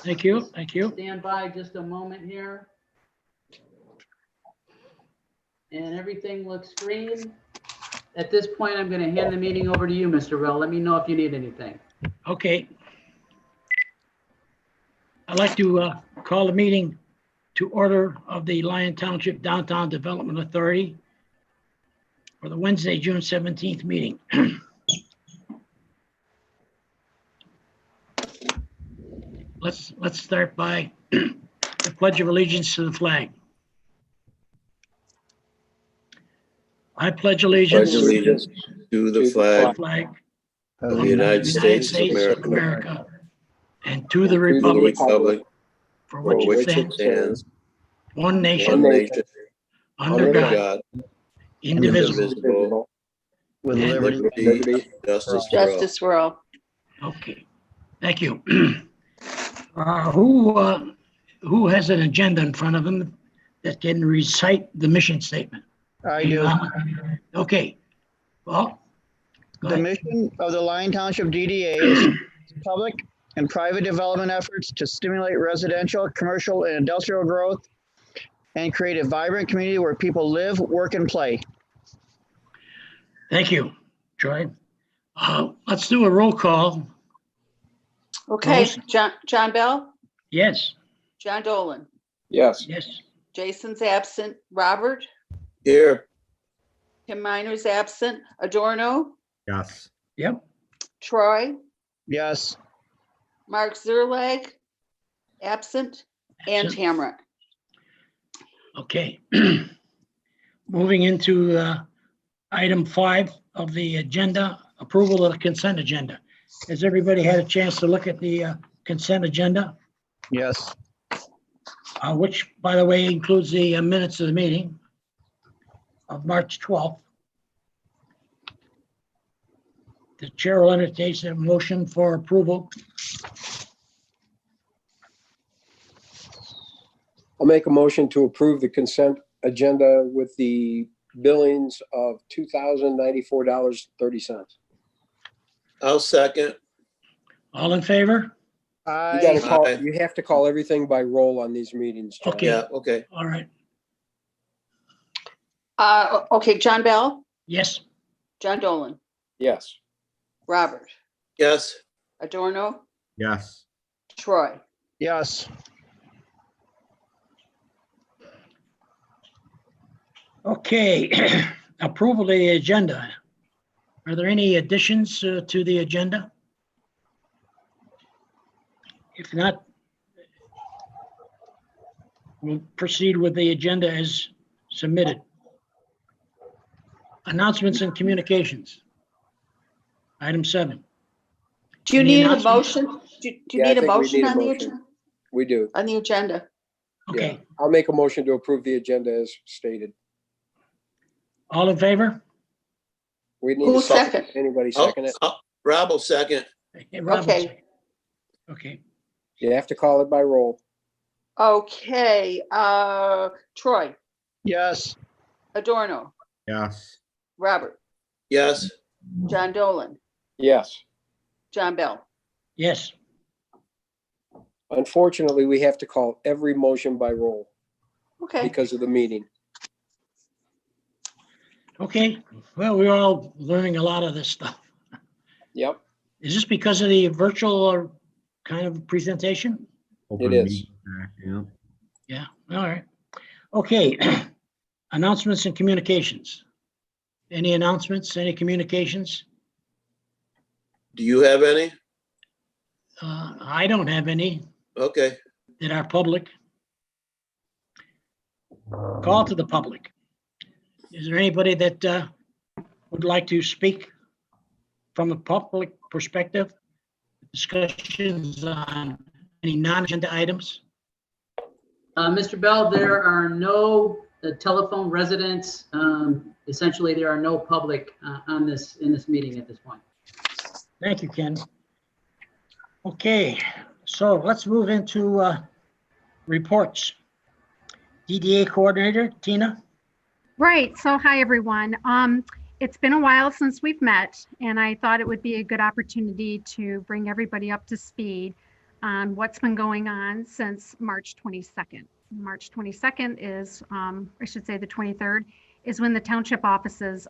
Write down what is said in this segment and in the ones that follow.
Thank you. Thank you. Stand by just a moment here. And everything looks green. At this point, I'm going to hand the meeting over to you, Mr. Bell. Let me know if you need anything. Okay. I'd like to call the meeting to order of the Lyon Township Downtown Development Authority for the Wednesday, June 17th meeting. Let's start by the Pledge of Allegiance to the flag. I pledge allegiance to the flag of the United States of America and to the republic for which it stands, one nation, under God, indivisible, with liberty and justice for all. Okay, thank you. Who has an agenda in front of them that can recite the mission statement? I do. Okay. Well, The mission of the Lyon Township DDA is public and private development efforts to stimulate residential, commercial, and industrial growth and create a vibrant community where people live, work, and play. Thank you, Troy. Let's do a roll call. Okay, Rose? John Bell, Yes. John Dolan, Yes. Yes. Jason's absent, Robert, Here. Tim Minor's absent, Adorno, Yes. Yep. Troy, Yes. Mark Zerlag, absent, and Absent. Tamara. Okay. Moving into item 5 of the agenda, approval of the consent agenda. Has everybody had a chance to look at the consent agenda? Yes. Which, by the way, includes the minutes of the meeting of March 12th. The chair will entertain a motion for approval. I'll make a motion to approve the consent agenda with the billings of $2,094.30. I'll second. All in favor? You gotta I, call, Aye. you have to call everything by roll on these meetings, John. Okay. Yeah, okay. All right. Okay, John Bell, Yes. John Dolan, Yes. Robert, Yes, Adorno, Yes. Troy. yes. Okay. Approval of the agenda. Are there any additions to the agenda? If not, we'll proceed with the agenda as submitted. Announcements and communications. Item 7. Do you Any need a announcements? motion? Do you Yeah, I need a think we motion need a on the motion. agenda? We do. On the agenda? Okay. Yeah. I'll make a motion to approve the agenda as stated. All in favor? We need a Who's second. second? Anybody second it? Rob will second. Okay, Robert. Okay. Okay. You have to call it by roll. Okay, Troy, Yes. Adorno, Yes. Robert, Yes, John Dolan, Yes. John Bell. Yes. Unfortunately, we have to call every motion by roll Okay, because of the meeting. Okay. Well, we're all learning a lot of this stuff. Yep. Is this because of the virtual kind of presentation? Open It is. Meeting Act, yeah. Yeah. All right. Okay. Announcements and communications. Any announcements, any communications? do you have any? I don't have any Okay, that are public. Call to the public. Is there anybody that would like to speak from a public perspective? Discussions on any non-agenda items? Mr. Bell, there are no telephone residents. Essentially, there are no public in this meeting at this point. Thank you, Ken. Okay, so let's move into reports. DDA Coordinator, Tina? Right. So hi, everyone. It's been a while since we've met, and I thought it would be a good opportunity to bring everybody up to speed. on what's been going on since March 22nd. March 22nd is, I should say the 23rd, is when the township offices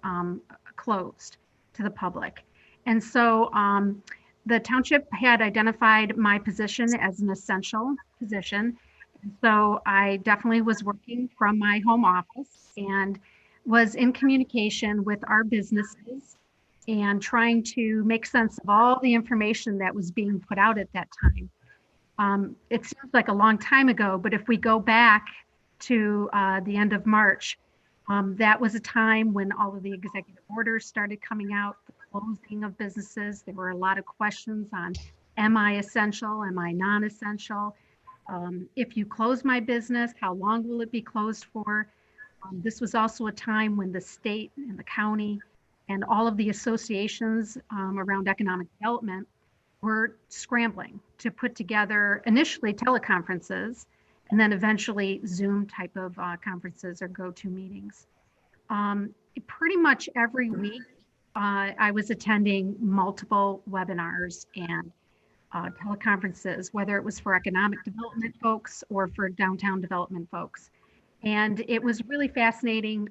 closed to the public. And so the township had identified my position as an essential position. So I definitely was working from my home office and was in communication with our businesses and trying to make sense of all the information that was being put out at that time. It seems like a long time ago, but if we go back to the end of March, that was a time when all of the executive orders started coming out, the closing of businesses. There were a lot of questions on, am I essential? Am I non-essential? If you close my business, how long will it be closed for? This was also a time when the state and the county and all of the associations around economic development were scrambling to put together initially teleconferences and then eventually Zoom type of conferences or go-to meetings. Pretty much every week, I was attending multiple webinars and teleconferences, whether it was for economic development folks or for downtown development folks. And it was really fascinating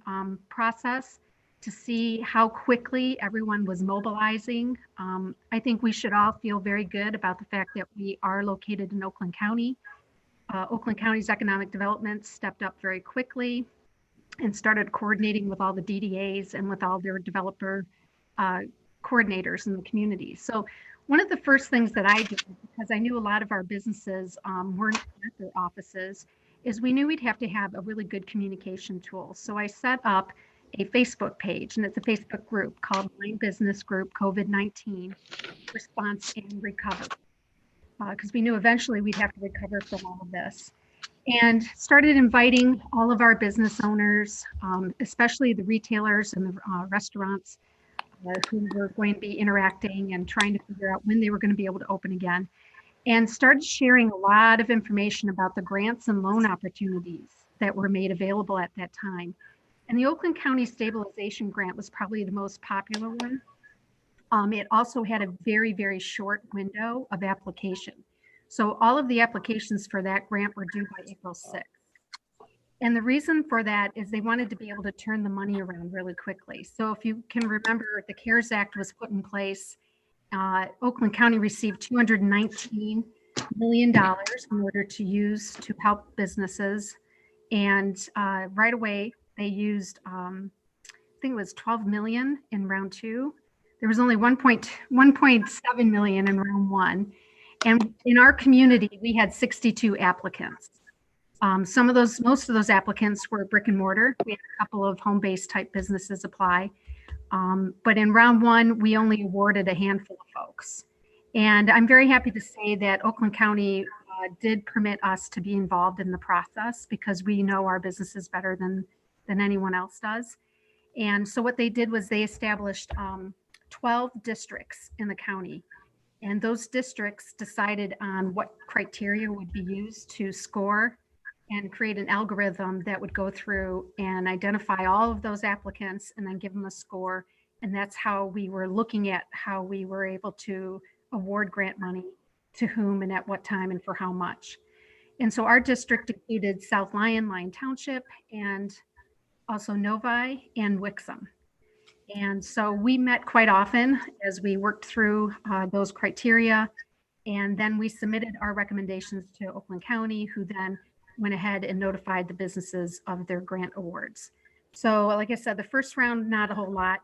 process to see how quickly everyone was mobilizing. I think we should all feel very good about the fact that we are located in Oakland County. Oakland County's economic development stepped up very quickly and started coordinating with all the DDAs and with all their developer coordinators in the community. So one of the first things that I did, because I knew a lot of our businesses weren't at their offices, is we knew we'd have to have a really good communication tool. So I set up a Facebook page, and it's a Facebook group called My Business Group COVID-19 Response and Recovery, because we knew eventually we'd have to recover from all of this. And started inviting all of our business owners, especially the retailers and the restaurants who were going to be interacting and trying to figure out when they were going to be able to open again, and started sharing a lot of information about the grants and loan opportunities that were made available at that time. And the Oakland County Stabilization Grant was probably the most popular one. It also had a very, very short window of application. So all of the applications for that grant were due by April 6th. And the reason for that is they wanted to be able to turn the money around really quickly. So if you can remember, the CARES Act was put in place. Oakland County received $219 million in order to use to help businesses. And right away, they used, I think it was 12 million in round 2. There was only 1.7 million in round 1. And in our community, we had 62 applicants. Most of those applicants were brick and mortar. We had a couple of home-based type businesses apply. But in round 1, we only awarded a handful of folks. And I'm very happy to say that Oakland County did permit us to be involved in the process because we know our businesses better than anyone else does. And so what they did was they established 12 districts in the county. And those districts decided on what criteria would be used to score and create an algorithm that would go through and identify all of those applicants and then give them a score. And that's how we were looking at how we were able to award grant money to whom and at what time and for how much. And so our district included South Lyon Township, and also Novi and Wixom. And so we met quite often as we worked through those criteria. And then we submitted our recommendations to Oakland County, who then went ahead and notified the businesses of their grant awards. So like I said, the first round, not a whole lot.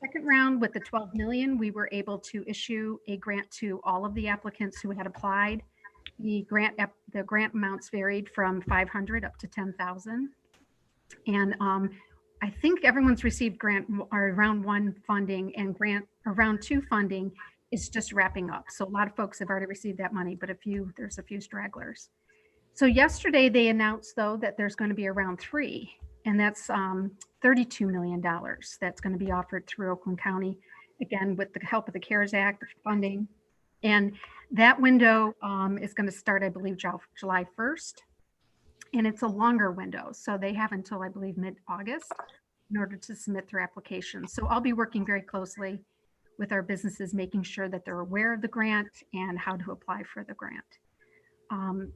Second round with the 12 million, we were able to issue a grant to all of the applicants who had applied. The grant amounts varied from 500 up to 10,000. And I think everyone's received grant or round 1 funding, and round 2 funding is just wrapping up. So a lot of folks have already received that money, but there's a few stragglers. So yesterday they announced though that there's going to be a round 3, and that's $32 million that's going to be offered through Oakland County, again, with the help of the CARES Act funding. And that window is going to start, I believe, July 1st. And it's a longer window. So they have until, I believe, mid-August in order to submit their applications. So I'll be working very closely with our businesses, making sure that they're aware of the grant and how to apply for the grant.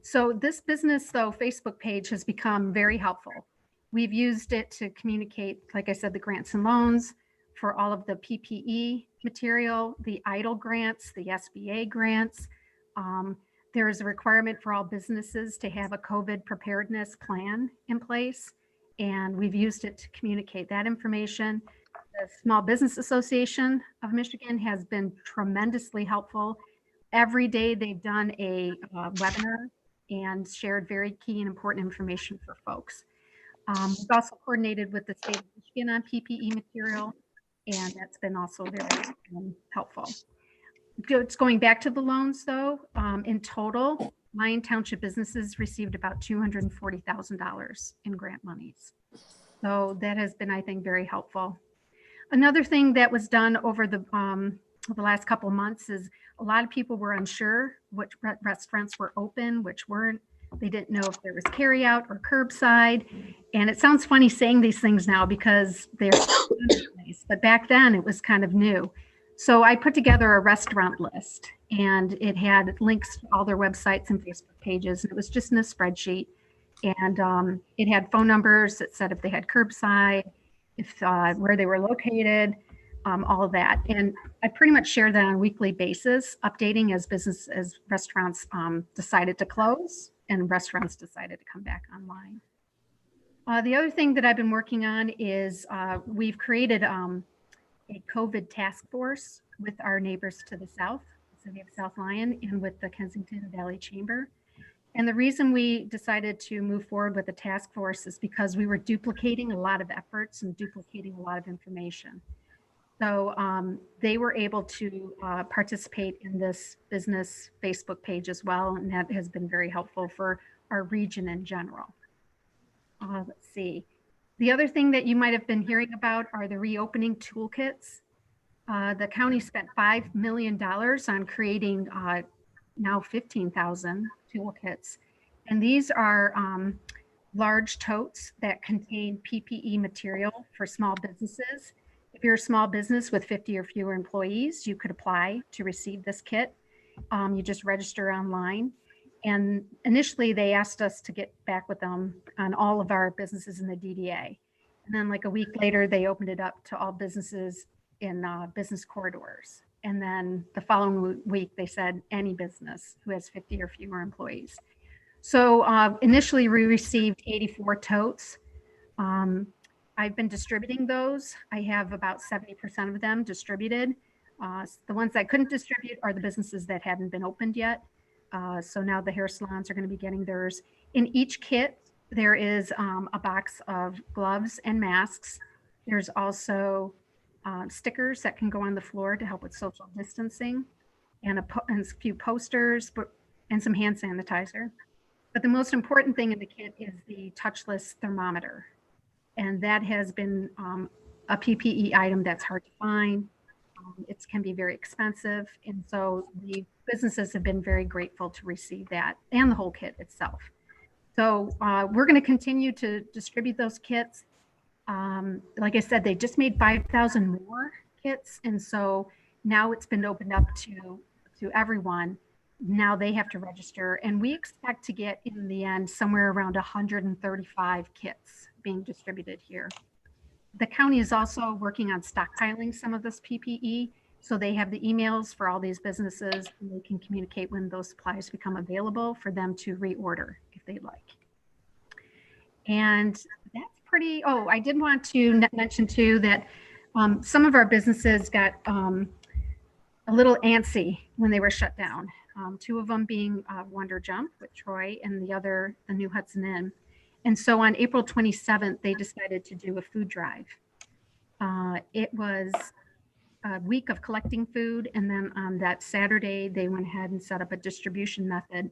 So this business, though, Facebook page has become very helpful. We've used it to communicate, like I said, the grants and loans for all of the PPE material, the EIDL grants, the SBA grants. There is a requirement for all businesses to have a COVID preparedness plan in place, and we've used it to communicate that information. The Small Business Association of Michigan has been tremendously helpful. Every day they've done a webinar and shared very key and important information for folks. We've also coordinated with the state of Michigan on PPE material, and that's been also very helpful. It's going back to the loans, though. In total, Lyon Township businesses received about $240,000 in grant monies. So that has been, I think, very helpful. Another thing that was done over the last couple of months is a lot of people were unsure which restaurants were open, which weren't. They didn't know if there was carry out or curbside. And it sounds funny saying these things now because they're nice, but back then it was kind of new. So I put together a restaurant list, and it had links to all their websites and Facebook pages. And it was just in a spreadsheet. And it had phone numbers that said if they had curbside, if where they were located, all of that. And I pretty much share that on a weekly basis, updating as restaurants decided to close and restaurants decided to come back online. The other thing that I've been working on is we've created a COVID task force with our neighbors to the south, the city of South Lyon, and with the Kensington Valley Chamber. And the reason we decided to move forward with the task force is because we were duplicating a lot of efforts and duplicating a lot of information. So they were able to participate in this business Facebook page as well, and that has been very helpful for our region in general. Let's see. The other thing that you might have been hearing about are the reopening toolkits. The county spent $5 million on creating now 15,000 toolkits. And these are large totes that contain PPE material for small businesses. If you're a small business with 50 or fewer employees, you could apply to receive this kit. You just register online. And initially they asked us to get back with them on all of our businesses in the DDA. And then like a week later, they opened it up to all businesses in business corridors. And then the following week, they said any business who has 50 or fewer employees. So initially we received 84 totes. I've been distributing those. I have about 70% of them distributed. The ones I couldn't distribute are the businesses that hadn't been opened yet. So now the hair salons are going to be getting theirs. In each kit, there is a box of gloves and masks. There's also stickers that can go on the floor to help with social distancing, and a few posters, and some hand sanitizer. But the most important thing in the kit is the touchless thermometer. And that has been a PPE item that's hard to find. It can be very expensive. And so the businesses have been very grateful to receive that and the whole kit itself. So we're going to continue to distribute those kits. Like I said, they just made 5,000 more kits. And so now it's been opened up to everyone. Now they have to register. And we expect to get in the end somewhere around 135 kits being distributed here. The county is also working on stockpiling some of this PPE. So they have the emails for all these businesses, and they can communicate when those supplies become available for them to reorder if they'd like. And that's pretty, oh, I did want to mention too that some of our businesses got a little antsy when they were shut down. Two of them being Wonder Jump with Troy, and the other, the New Hudson Inn. And so on April 27th, they decided to do a food drive. It was a week of collecting food. And then on that Saturday, they went ahead and set up a distribution method.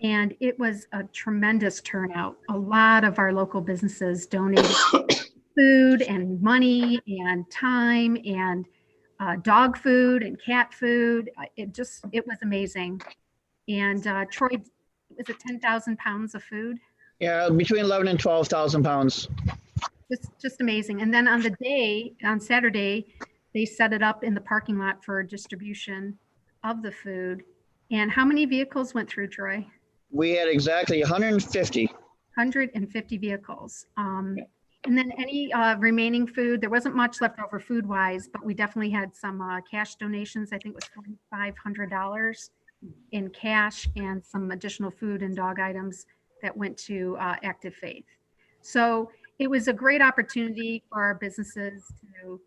And it was a tremendous turnout. A lot of our local businesses donated food and money and time and dog food and cat food. It was amazing. And Troy, is it 10,000 pounds of food? Yeah, between 11 and 12,000 pounds. Just amazing. And then on Saturday, they set it up in the parking lot for distribution of the food. And how many vehicles went through, Troy? We had exactly 150. 150 vehicles. And then any remaining food, there wasn't much left over food wise, but we definitely had some cash donations. I think it was $4,500 in cash and some additional food and dog items that went to Active Faith. So it was a great opportunity for our businesses to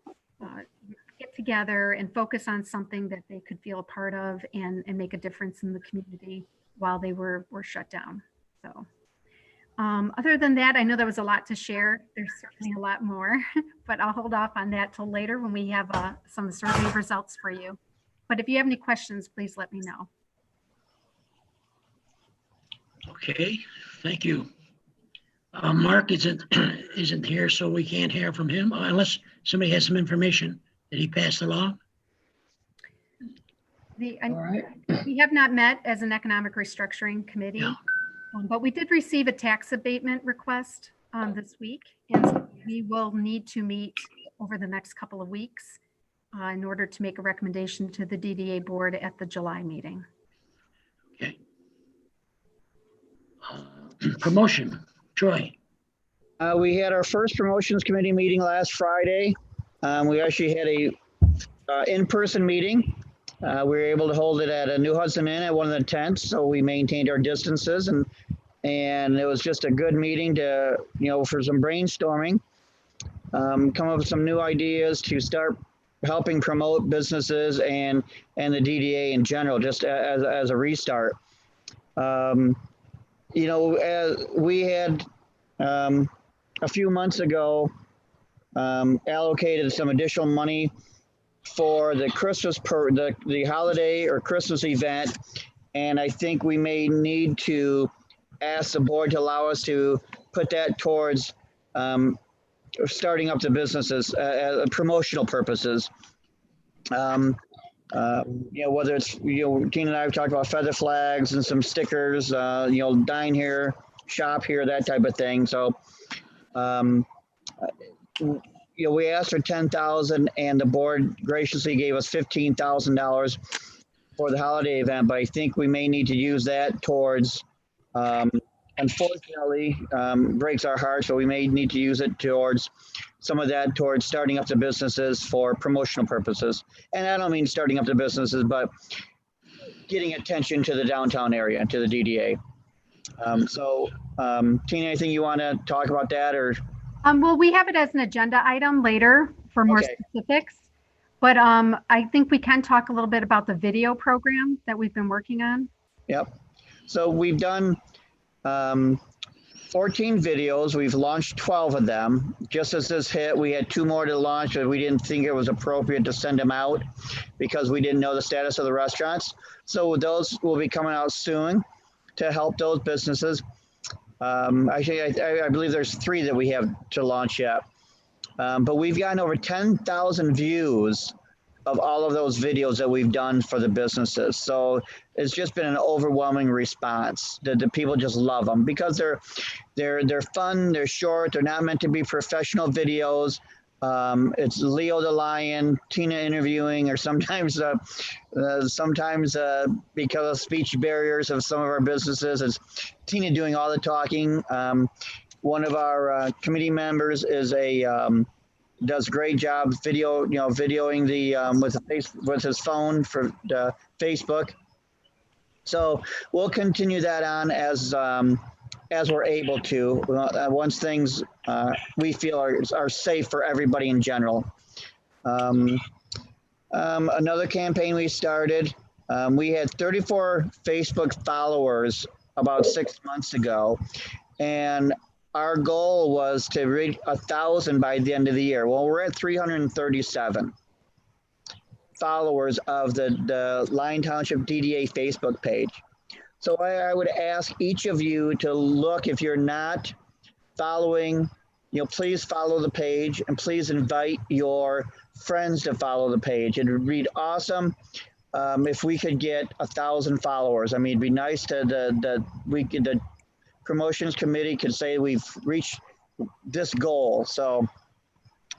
get together and focus on something that they could feel a part of and make a difference in the community while they were shut down. So other than that, I know there was a lot to share. There's certainly a lot more, but I'll hold off on that till later when we have some survey results for you. But if you have any questions, please let me know. Okay, thank you. Mark isn't here, so we can't hear from him unless somebody has some information that he passed along. All right. We have not met as an economic restructuring committee. Yeah. But we did receive a tax abatement request this week, and so we will need to meet over the next couple of weeks in order to make a recommendation to the DDA board at the July meeting. Okay. Promotion, Troy. We had our first promotions committee meeting last Friday. We actually had a in-person meeting. We were able to hold it at a New Hudson Inn at one of the tents, so we maintained our distances, and it was just a good meeting to, for some brainstorming, come up with some new ideas to start helping promote businesses and the DDA in general, just as a restart. As we had a few months ago allocated some additional money for the Christmas the holiday or Christmas event, and I think we may need to ask the board to allow us to put that towards starting up the businesses, promotional purposes. Whether it's Tina and I have talked about feather flags and some stickers, dine here, shop here, that type of thing. So. We asked for $10,000 and the board graciously gave us $15,000 for the holiday event, but I think we may need to use that towards, unfortunately, breaks our hearts, but we may need to use it towards some of that towards starting up the businesses for promotional purposes. And I don't mean starting up the businesses, but getting attention to the downtown area, to the DDA. Tina, anything you want to talk about that or? Well, we have it as an agenda item later for more specifics, but I think we can talk a little bit about the video program that we've been working on. Yep. So we've done 14 videos. We've launched 12 of them. Just as this hit, we had 2 more to launch, but we didn't think it was appropriate to send them out because we didn't know the status of the restaurants. So those will be coming out soon to help those businesses. Actually, I believe there's 3 that we have to launch yet. But we've gotten over 10,000 views of all of those videos that we've done for the businesses. So it's just been an overwhelming response. The people just love them because they're fun, they're short, they're not meant to be professional videos. It's Leo the Lion, Tina interviewing, or sometimes because of speech barriers of some of our businesses, it's Tina doing all the talking. One of our committee members is does a great job videoing with his phone for Facebook. So we'll continue that on as we're able to, once things we feel are safe for everybody in general. Another campaign we started, we had 34 Facebook followers about 6 months ago, and our goal was to reach 1,000 by the end of the year. Well, we're at 337 followers of the Lyon Township DDA Facebook page. So I would ask each of you to look, if you're not following, please follow the page and please invite your friends to follow the page. It would be awesome if we could get 1,000 followers. I mean, it'd be nice to the promotions committee could say we've reached this goal. So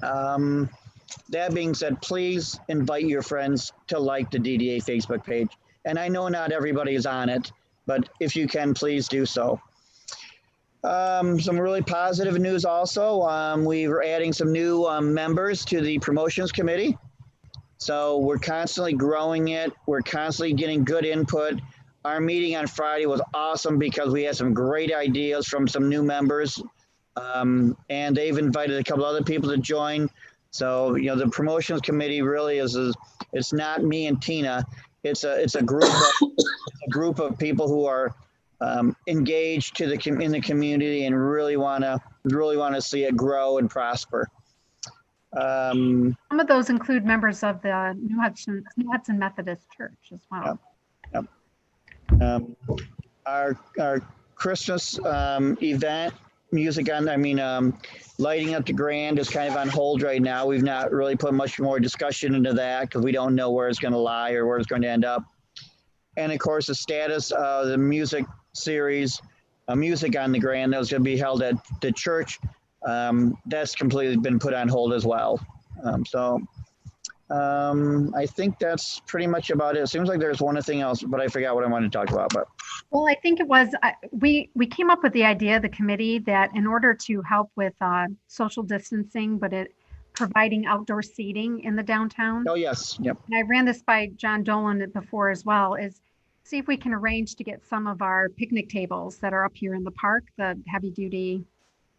that being said, please invite your friends to like the DDA Facebook page. And I know not everybody is on it, but if you can, please do so. Some really positive news also. We're adding some new members to the promotions committee. So we're constantly growing it. We're constantly getting good input. Our meeting on Friday was awesome because we had some great ideas from some new members. And they've invited a couple other people to join. So, you know, the promotions committee really it's not me and Tina. It's a group of people who are engaged in the community and really want to see it grow and prosper. Some of those include members of the New Hudson Methodist Church as well. Yep. Our Christmas event, lighting up the grand is kind of on hold right now. We've not really put much more discussion into that because we don't know where it's going to lie or where it's going to end up. And of course, the status of the music series, Music on the Grand, that was going to be held at the church. That's completely been put on hold as well. I think that's pretty much about it. It seems like there's one thing else, but I forgot what I wanted to talk about. But Well, I think it was, we came up with the idea, the committee, that in order to help with social distancing, but providing outdoor seating in the downtown. oh yes, yep. And I ran this by John Dolan before as well, is see if we can arrange to get some of our picnic tables that are up here in the park, the heavy duty,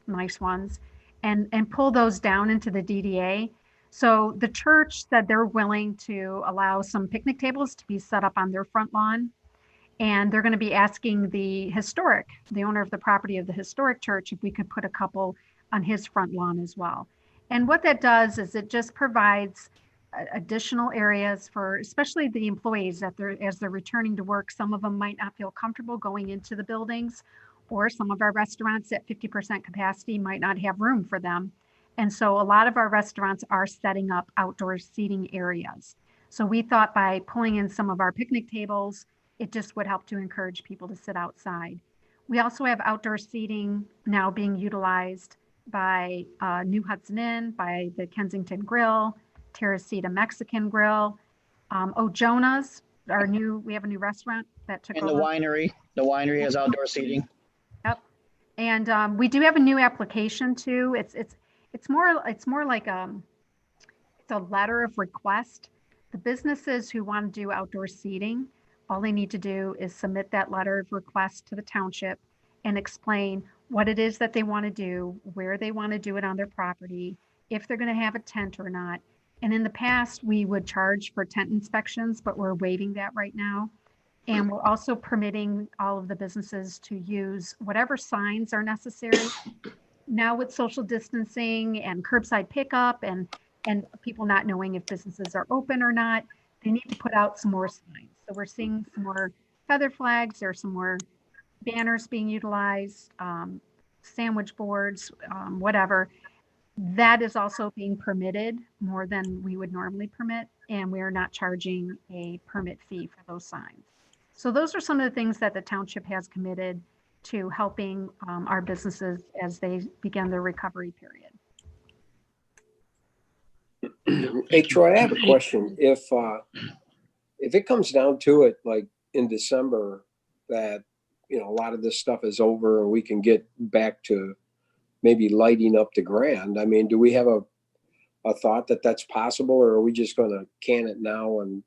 nice ones, and pull those down into the DDA. So the church said they're willing to allow some picnic tables to be set up on their front lawn. And they're going to be asking the owner of the property of the historic church, if we could put a couple on his front lawn as well. And what that does is it just provides additional areas for, especially the employees that as they're returning to work. Some of them might not feel comfortable going into the buildings, or some of our restaurants at 50% capacity might not have room for them. And so a lot of our restaurants are setting up outdoor seating areas. So we thought by pulling in some of our picnic tables, it just would help to encourage people to sit outside. We also have outdoor seating now being utilized by New Hudson Inn, by the Kensington Grill, Teresita Mexican Grill, Jonah's, we have a new restaurant that took over. And the winery has outdoor seating. Yep. And we do have a new application too. It's more like it's a letter of request. The businesses who want to do outdoor seating, all they need to do is submit that letter of request to the township and explain what it is that they want to do, where they want to do it on their property, if they're going to have a tent or not. And in the past, we would charge for tent inspections, but we're waiving that right now. And we're also permitting all of the businesses to use whatever signs are necessary. Now with social distancing and curbside pickup and people not knowing if businesses are open or not, they need to put out some more signs. So we're seeing some more feather flags, there are some more banners being utilized, sandwich boards, whatever. That is also being permitted more than we would normally permit, and we are not charging a permit fee for those signs. So those are some of the things that the township has committed to helping our businesses as they begin their recovery period. Hey, Troy, I have a question. If it comes down to it, like in December, that, you know, a lot of this stuff is over and we can get back to maybe lighting up the grand, I mean, do we have a thought that that's possible, or are we just going to can it now and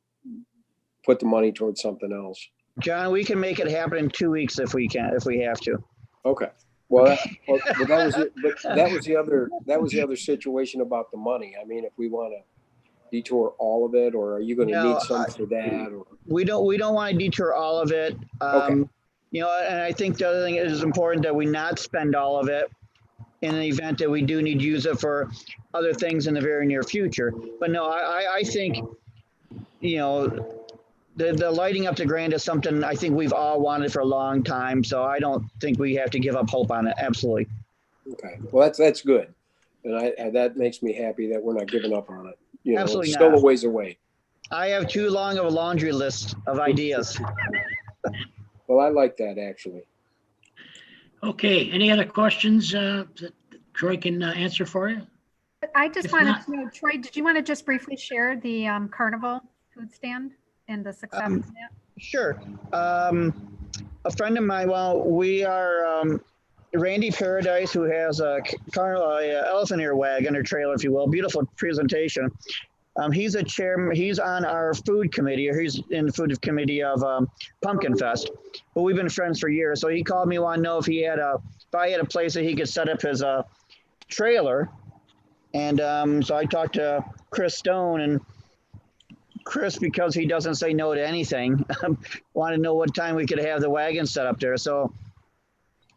put the money towards something else? John, we can make it happen in 2 weeks if we have to. Okay. Well, that was the other situation about the money. I mean, if we want to detour all of it, or are you going to need some for that? Or we don't want to detour all of it. Okay. You know, and I think the other thing is important that we not spend all of it in the event that we do need to use it for other things in the very near future. But no, I think, you know, the lighting up the grand is something I think we've all wanted for a long time. So I don't think we have to give up hope on it. Absolutely. Okay. Well, that's good. And that makes me happy that we're not giving up on it. You know, Absolutely it's still not. a ways away. I have too long of a laundry list of ideas. Well, I like that, actually. Okay, any other questions that Troy can answer for you? I just If wanted not- to know, Troy, did you want to just briefly share the carnival food stand and the success of that? Sure. A friend of mine, well, we are, Randy Paradise, who has a elephant ear wagon or trailer, if you will, beautiful presentation. He's a chairman, he's on our food committee, or he's in the food committee of Pumpkin Fest, but we've been friends for years. So he called me, wanted to know if I had a place that he could set up his trailer. And so I talked to Chris Stone, and Chris, because he doesn't say no to anything, wanted to know what time we could have the wagon set up there. So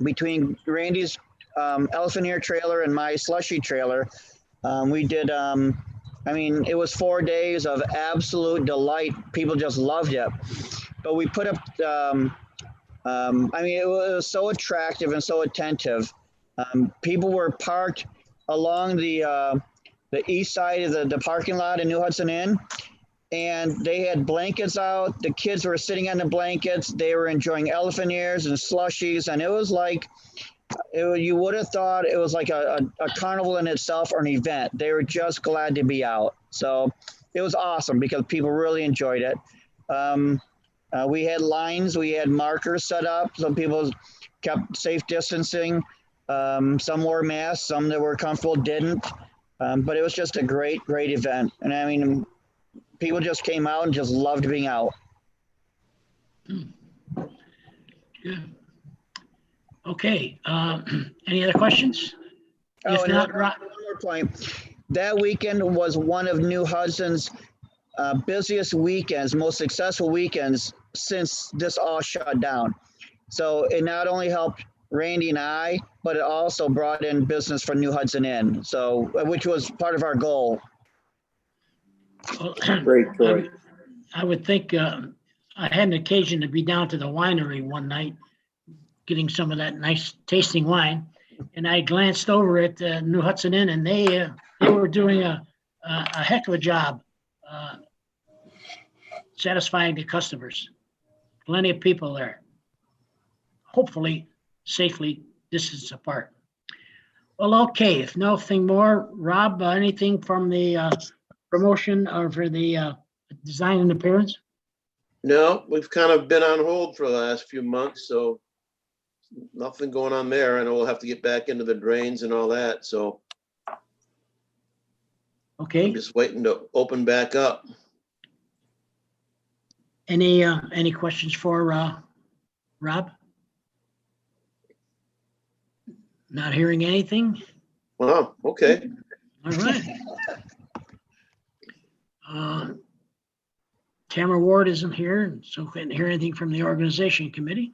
between Randy's elephant ear trailer and my slushy trailer, we did, I mean, it was 4 days of absolute delight. People just loved it. But we put up, I mean, it was so attractive and so attentive. People were parked along the east side of the parking lot in New Hudson Inn, and they had blankets out. The kids were sitting on the blankets. They were enjoying elephant ears and slushies, and it was like, you would have thought it was like a carnival in itself or an event. They were just glad to be out. So it was awesome because people really enjoyed it. We had lines, we had markers set up. Some people kept safe distancing. Some wore masks, some that were comfortable didn't. But it was just a great, great event. And I mean, people just came out and just loved being out. Yeah. Okay, any other questions? Oh, If and not, one more point. That weekend was one of New Hudson's busiest weekends, most successful weekends since this all shut down. So it not only helped Randy and I, but it also brought in business for New Hudson Inn. So, which was part of our goal. well, Great, Troy. I would think, I had an occasion to be down to the winery one night, getting some of that nice tasting wine. And I glanced over at New Hudson Inn, and they were doing a heck of a job satisfying the customers. Plenty of people there, hopefully safely distanced apart. Well, okay, if nothing more, Rob, anything from the promotion or for the design and appearance? No, we've kind of been on hold for the last few months, so nothing going on there. I know we'll have to get back into the drains and all that, so Okay, I'm just waiting to open back up. any questions for Rob? Not hearing anything? Wow, okay. All right. Tamara Ward isn't here, so couldn't hear anything from the organization committee.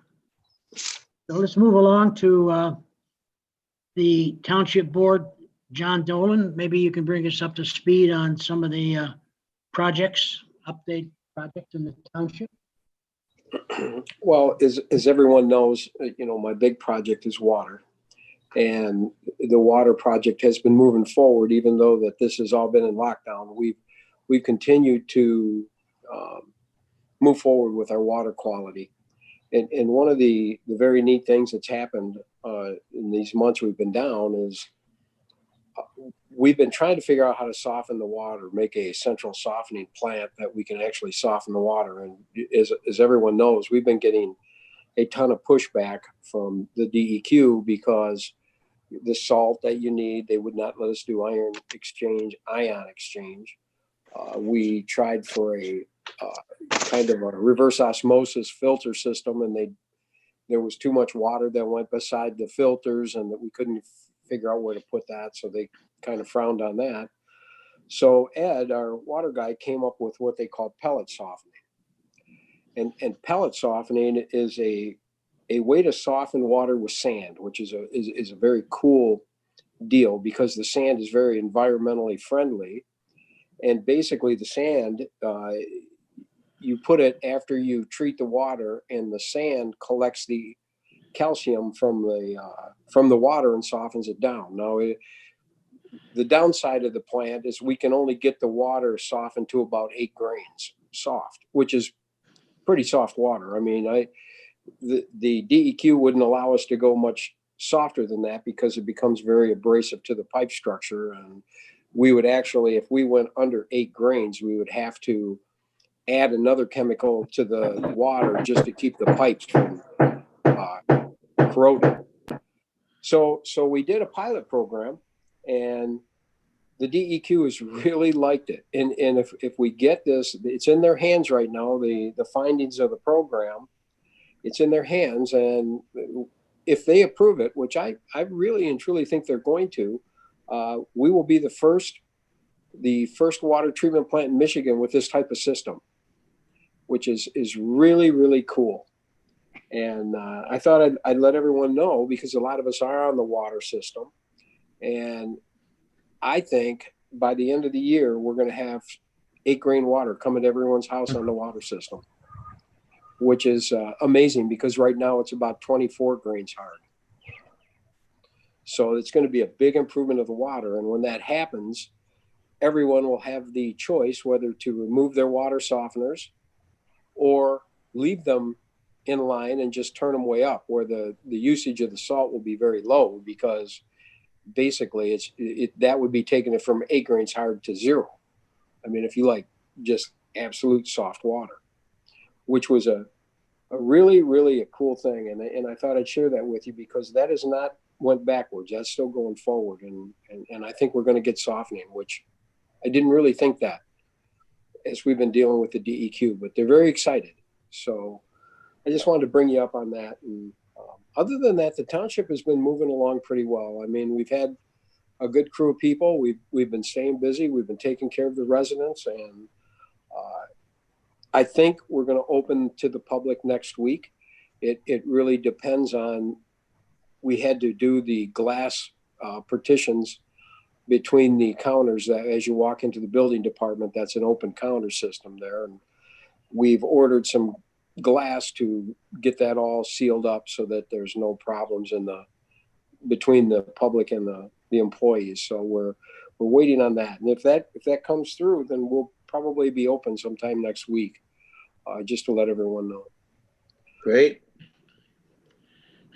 So let's move along to the township board. John Dolan, maybe you can bring us up to speed on some of the update projects in the township. Well, as everyone knows, you know, my big project is water. And the water project has been moving forward, even though that this has all been in lockdown. We've continued to move forward with our water quality. And one of the very neat things that's happened in these months we've been down is we've been trying to figure out how to soften the water, make a central softening plant that we can actually soften the water. And as everyone knows, we've been getting a ton of pushback from the DEQ because the salt that you need, they would not let us do ion exchange. We tried for a kind of a reverse osmosis filter system, and there was too much water that went beside the filters, and that we couldn't figure out where to put that, so they kind of frowned on that. So Ed, our water guy, came up with what they call pellet softening. And pellet softening is a way to soften water with sand, which is a very cool deal because the sand is very environmentally friendly. And basically the sand, you put it after you treat the water, and the sand collects the calcium from the water and softens it down. Now, the downside of the plant is we can only get the water softened to about 8 grains soft, which is pretty soft water. I mean, the DEQ wouldn't allow us to go much softer than that because it becomes very abrasive to the pipe structure. And we would actually, if we went under 8 grains, we would have to add another chemical to the water just to keep the pipes from corroding. So we did a pilot program, and the DEQ has really liked it. And if we get this, it's in their hands right now, the findings of the program, it's in their hands. And if they approve it, which I really and truly think they're going to, we will be the first water treatment plant in Michigan with this type of system, which is really, really cool. And I thought I'd let everyone know, because a lot of us are on the water system. And I think by the end of the year, we're going to have 8 grain water coming to everyone's house on the water system, which is amazing, because right now it's about 24 grains hard. So it's going to be a big improvement of the water. And when that happens, everyone will have the choice whether to remove their water softeners or leave them in line and just turn them way up, where the usage of the salt will be very low, because basically that would be taking it from 8 grains hard to 0. I mean, if you like just absolute soft water, which was a really, really a cool thing. And I thought I'd share that with you, because that has not went backwards. That's still going forward. And I think we're going to get softening, which I didn't really think that as we've been dealing with the DEQ, but they're very excited. So I just wanted to bring you up on that. And other than that, the township has been moving along pretty well. I mean, we've had a good crew of people. We've been staying busy. We've been taking care of the residents, and I think we're going to open to the public next week. It really depends on, we had to do the glass partitions between the counters that as you walk into the building department, that's an open counter system there. And we've ordered some glass to get that all sealed up so that there's no problems between the public and the employees. So we're waiting on that. And if that comes through, then we'll probably be open sometime next week, just to let everyone know. Great.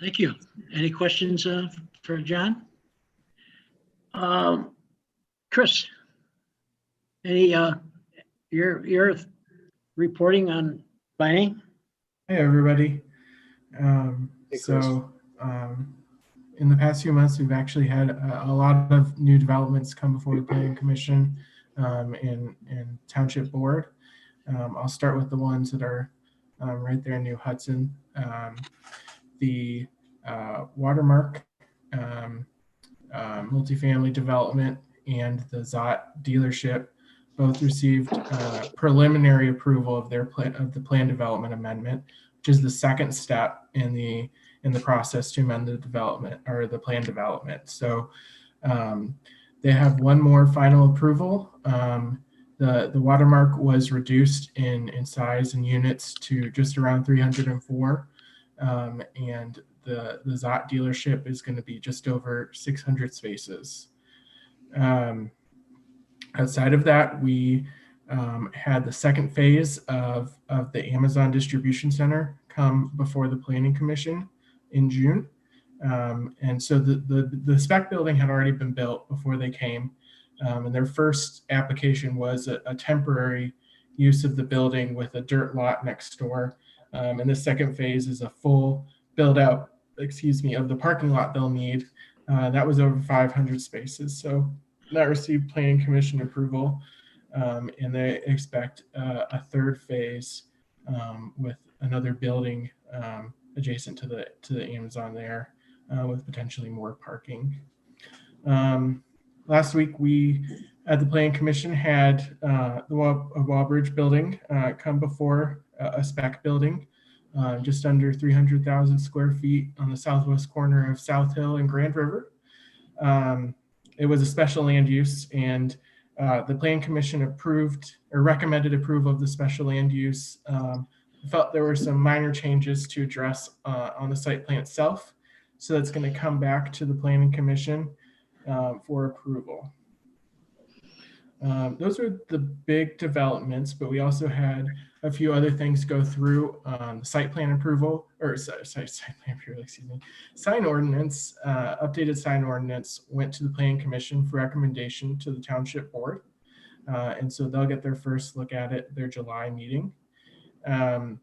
Thank you. Any questions for John? Chris, any you're reporting on planning? Hey everybody. Hey, Chris. In the past few months, we've actually had a lot of new developments come before the Planning Commission and Township Board. I'll start with the ones that are right there in New Hudson. The Watermark multifamily development and the Zott dealership both received preliminary approval of the plan development amendment, which is the second step in the process to amend the development or the plan development. So they have one more final approval. The Watermark was reduced in size and units to just around 304, and the Zott dealership is going to be just over 600 spaces. Outside of that, we had the second phase of the Amazon distribution center come before the Planning Commission in June. And so the spec building had already been built before they came. And their first application was a temporary use of the building with a dirt lot next door. And the second phase is a full build out, of the parking lot they'll need. That was over 500 spaces. So that received Planning Commission approval. And they expect a third phase with another building adjacent to the Amazon there with potentially more parking. Last week, we at the Planning Commission had the Wallbridge building come before a spec building, just under 300,000 square feet on the southwest corner of South Hill and Grand River. It was a special land use, and the Planning Commission approved or recommended approval of the special land use. Felt there were some minor changes to address on the site plan itself. So that's going to come back to the Planning Commission for approval. Those are the big developments, but we also had a few other things go through. The site plan approval, or site plan approval, sign ordinance, updated sign ordinance went to the Planning Commission for recommendation to the Township Board. And so they'll get their first look at it, their July meeting. One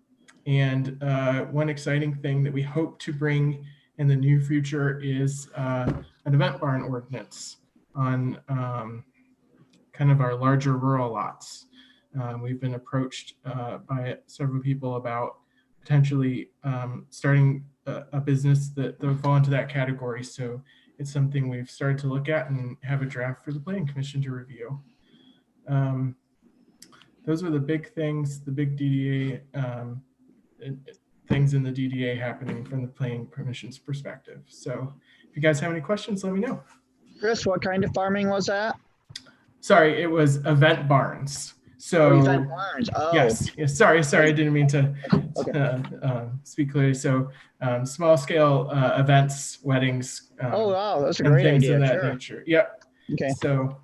exciting thing that we hope to bring in the near future is an event barn ordinance on kind of our larger rural lots. We've been approached by several people about potentially starting a business that would fall into that category. So it's something we've started to look at and have a draft for the Planning Commission to review. Those are the big things, the big DDA things in the DDA happening from the Planning Commission's perspective. So if you guys have any questions, let me know. Chris, what kind of farming was that? Sorry, it was event barns. So event barns. Oh. Yes. Sorry, I didn't mean to speak clearly. So small scale events, weddings. Oh wow, that's a and great things idea. of that Sure. nature. Yep. Okay. So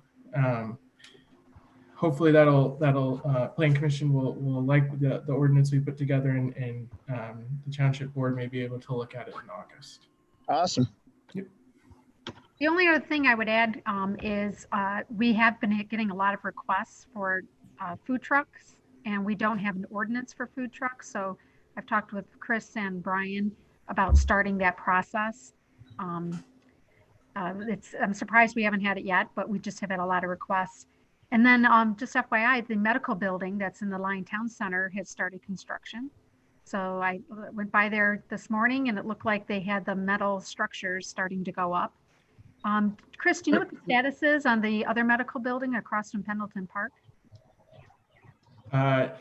hopefully that'll Planning Commission will like the ordinance we put together, and the Township Board may be able to look at it in August. Awesome. The only other thing I would add is we have been getting a lot of requests for food trucks, and we don't have an ordinance for food trucks. So I've talked with Chris and Brian about starting that process. I'm surprised we haven't had it yet, but we just have had a lot of requests. And then just FYI, the medical building that's in the Lyon Town Center has started construction. So I went by there this morning and it looked like they had the metal structures starting to go up. Chris, do you know what the status is on the other medical building across from Pendleton Park?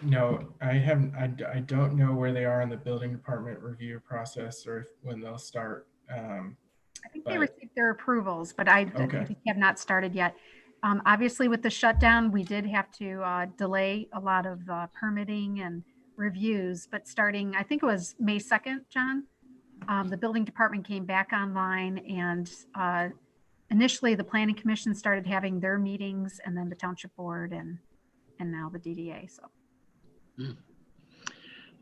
No, I haven't. I don't know where they are in the building department review process or when they'll start. I think they received their approvals, but I have not started yet. Obviously, with the shutdown, we did have to delay a lot of permitting and reviews, but starting, I think it was May 2nd, John, the building department came back online, and initially the Planning Commission started having their meetings, and then the Township Board, and now the DDA. So.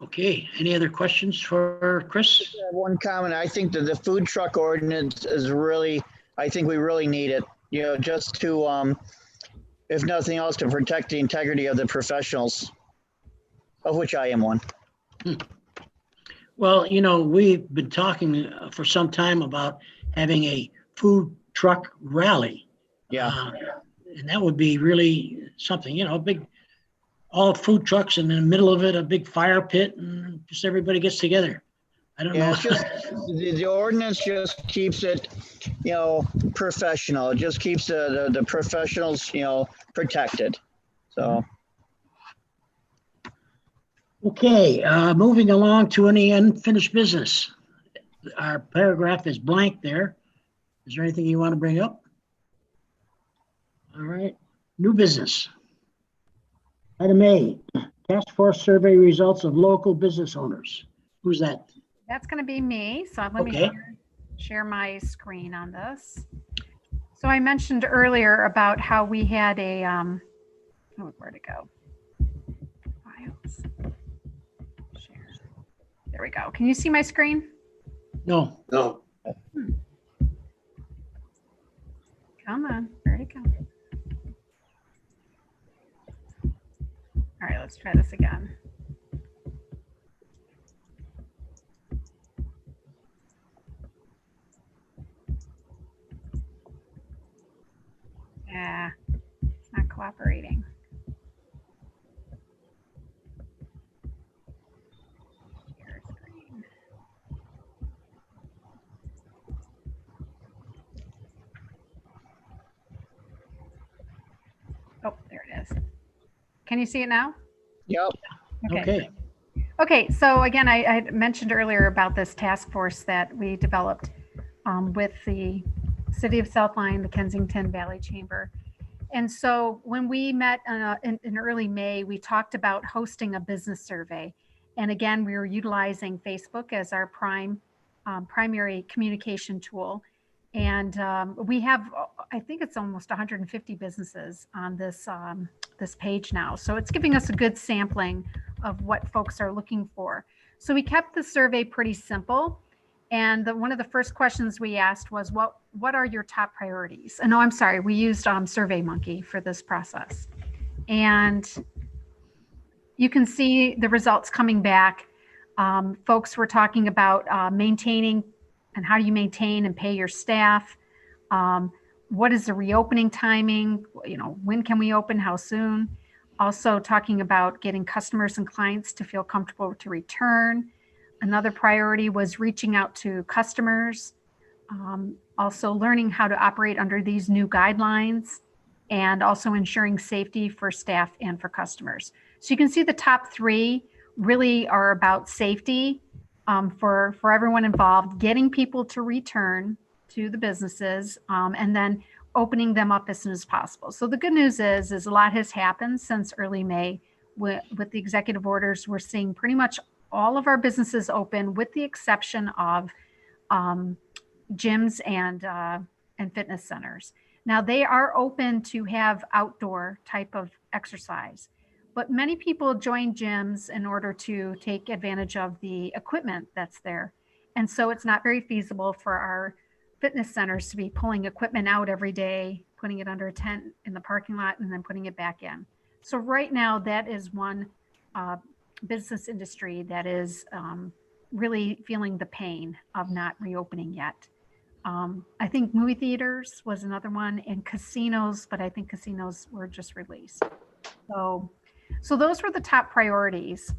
Okay, any other questions for Chris? One comment, I think that the food truck ordinance is really, I think we really need it, you know, just to, if nothing else, to protect the integrity of the professionals, of which I am one. Well, you know, we've been talking for some time about having a food truck rally. Yeah. And that would be really something, you know, big, all food trucks, and in the middle of it, a big fire pit, and just everybody gets together. I don't know. It's just, the ordinance just keeps it, you know, professional. It just keeps the professionals, you know, protected. So. Okay, moving along to any unfinished business. Our paragraph is blank there. Is there anything you want to bring up? All right, new business. Item A, task force survey results of local business owners. Who's that? That's going to be me. So let me share my screen on this. So I mentioned earlier about how we had a, where'd it go? Files. Share. There we go. Can you see my screen? No. No. Come on, where'd it go? All right, let's try this again. Yeah, it's not cooperating. Share screen. Oh, there it is. Can you see it now? Yep. Okay. Okay, so again, I mentioned earlier about this task force that we developed with the City of South Lyon, the Kensington Valley Chamber. And so when we met in early May, we talked about hosting a business survey. And again, we were utilizing Facebook as our primary communication tool. And we have, I think it's almost 150 businesses on this this page now. So it's giving us a good sampling of what folks are looking for. So we kept the survey pretty simple. And one of the first questions we asked was, what are your top priorities? And no, I'm sorry, we used SurveyMonkey for this process. And you can see the results coming back. Folks were talking about maintaining and how do you maintain and pay your staff. What is the reopening timing? When can we open? How soon? Also talking about getting customers and clients to feel comfortable to return. Another priority was reaching out to customers. Also learning how to operate under these new guidelines, and also ensuring safety for staff and for customers. So you can see the top three really are about safety for everyone involved, getting people to return to the businesses, and then opening them up as soon as possible. So the good news is a lot has happened since early May. With the executive orders, we're seeing pretty much all of our businesses open with the exception of gyms and fitness centers. Now they are open to have outdoor type of exercise, but many people join gyms in order to take advantage of the equipment that's there. And so it's not very feasible for our fitness centers to be pulling equipment out every day, putting it under a tent in the parking lot, and then putting it back in. So right now, that is one business industry that is really feeling the pain of not reopening yet. I think movie theaters was another one, and casinos, but I think casinos were just released. So those were the top priorities.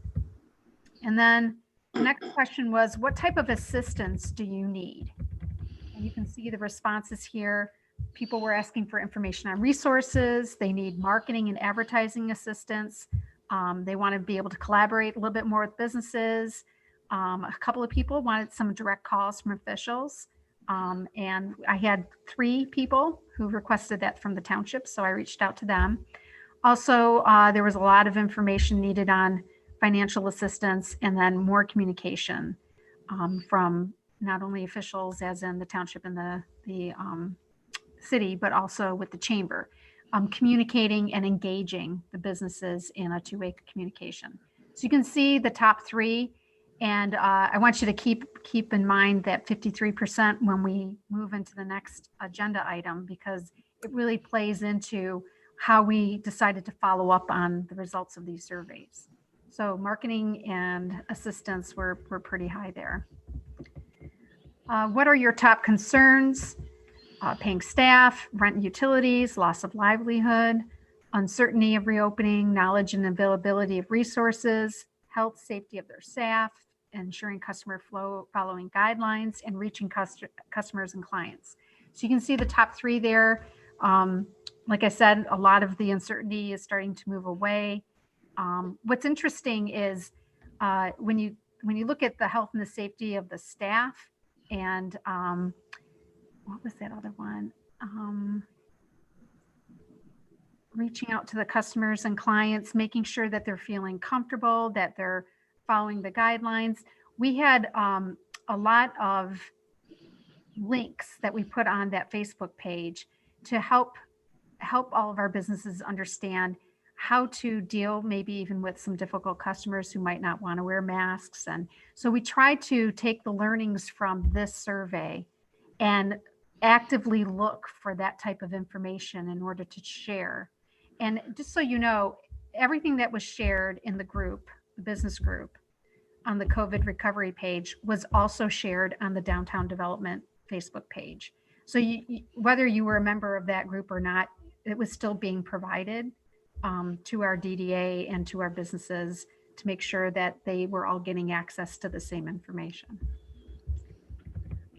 And then the next question was, what type of assistance do you need? And you can see the responses here. People were asking for information on resources. They need marketing and advertising assistance. They want to be able to collaborate a little bit more with businesses. A couple of people wanted some direct calls from officials. And I had 3 people who requested that from the township, so I reached out to them. Also, there was a lot of information needed on financial assistance, and then more communication from not only officials as in the township and the city, but also with the chamber, communicating and engaging the businesses in a 2-way communication. So you can see the top 3. And I want you to keep in mind that 53% when we move into the next agenda item, because it really plays into how we decided to follow up on the results of these surveys. So marketing and assistance were pretty high there. What are your top concerns? Paying staff, rent and utilities, loss of livelihood, uncertainty of reopening, knowledge and availability of resources, health, safety of their staff, ensuring customer flow following guidelines, and reaching customers and clients. So you can see the top 3 there. Like I said, a lot of the uncertainty is starting to move away. What's interesting is when you look at the health and the safety of the staff, and what was that other one? Reaching out to the customers and clients, making sure that they're feeling comfortable, that they're following the guidelines. We had a lot of links that we put on that Facebook page to help all of our businesses understand how to deal maybe even with some difficult customers who might not want to wear masks. And so we tried to take the learnings from this survey and actively look for that type of information in order to share. And just so you know, everything that was shared in the group, the business group, on the COVID recovery page was also shared on the Downtown Development Facebook page. So whether you were a member of that group or not, it was still being provided to our DDA and to our businesses to make sure that they were all getting access to the same information.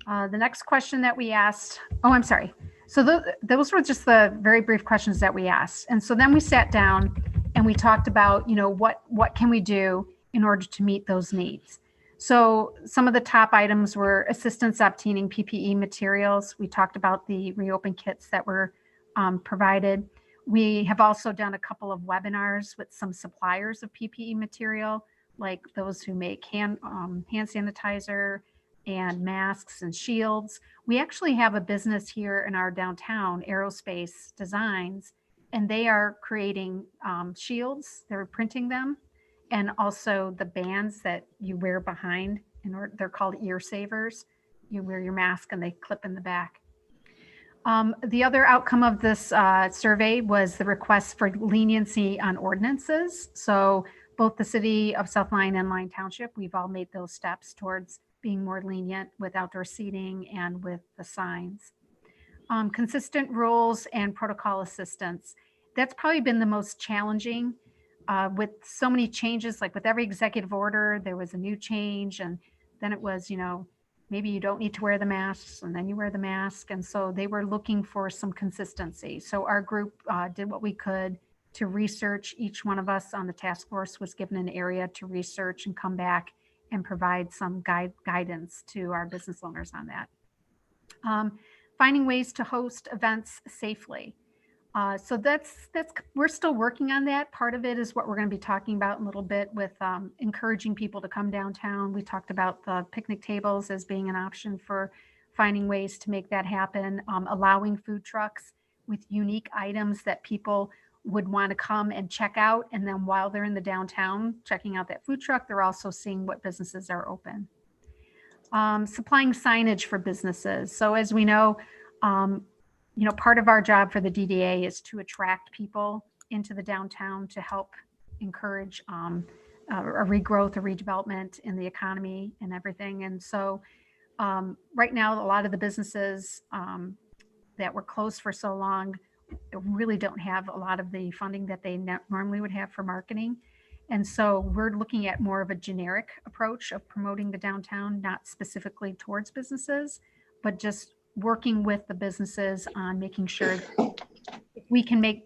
The next question that we asked, oh, I'm sorry. So those were just the very brief questions that we asked. And so then we sat down and we talked about, what can we do in order to meet those needs? So some of the top items were assistance obtaining PPE materials. We talked about the reopen kits that were provided. We have also done a couple of webinars with some suppliers of PPE material, like those who make hand sanitizer and masks and shields. We actually have a business here in our downtown, Aerospace Designs, and they are creating shields. They're printing them, and also the bands that you wear behind. They're called ear savers. You wear your mask and they clip in the back. The other outcome of this survey was the request for leniency on ordinances. So both the city of South Lyon and Lyon Township, we've all made those steps towards being more lenient with outdoor seating and with the signs. Consistent rules and protocol assistance. That's probably been the most challenging with so many changes, like with every executive order, there was a new change, and then it was, maybe you don't need to wear the masks, and then you wear the mask. And so they were looking for some consistency. So our group did what we could to research. Each one of us on the task force was given an area to research and come back and provide some guidance to our business owners on that. Finding ways to host events safely. So that's we're still working on that. Part of it is what we're going to be talking about in a little bit with encouraging people to come downtown. We talked about the picnic tables as being an option for finding ways to make that happen, allowing food trucks with unique items that people would want to come and check out. And then while they're in the downtown checking out that food truck, they're also seeing what businesses are open. Supplying signage for businesses. So as we know, part of our job for the DDA is to attract people into the downtown to help encourage a regrowth, a redevelopment in the economy and everything. And so right now, a lot of the businesses that were closed for so long really don't have a lot of the funding that they normally would have for marketing. And so we're looking at more of a generic approach of promoting the downtown, not specifically towards businesses, but just working with the businesses on making sure if we can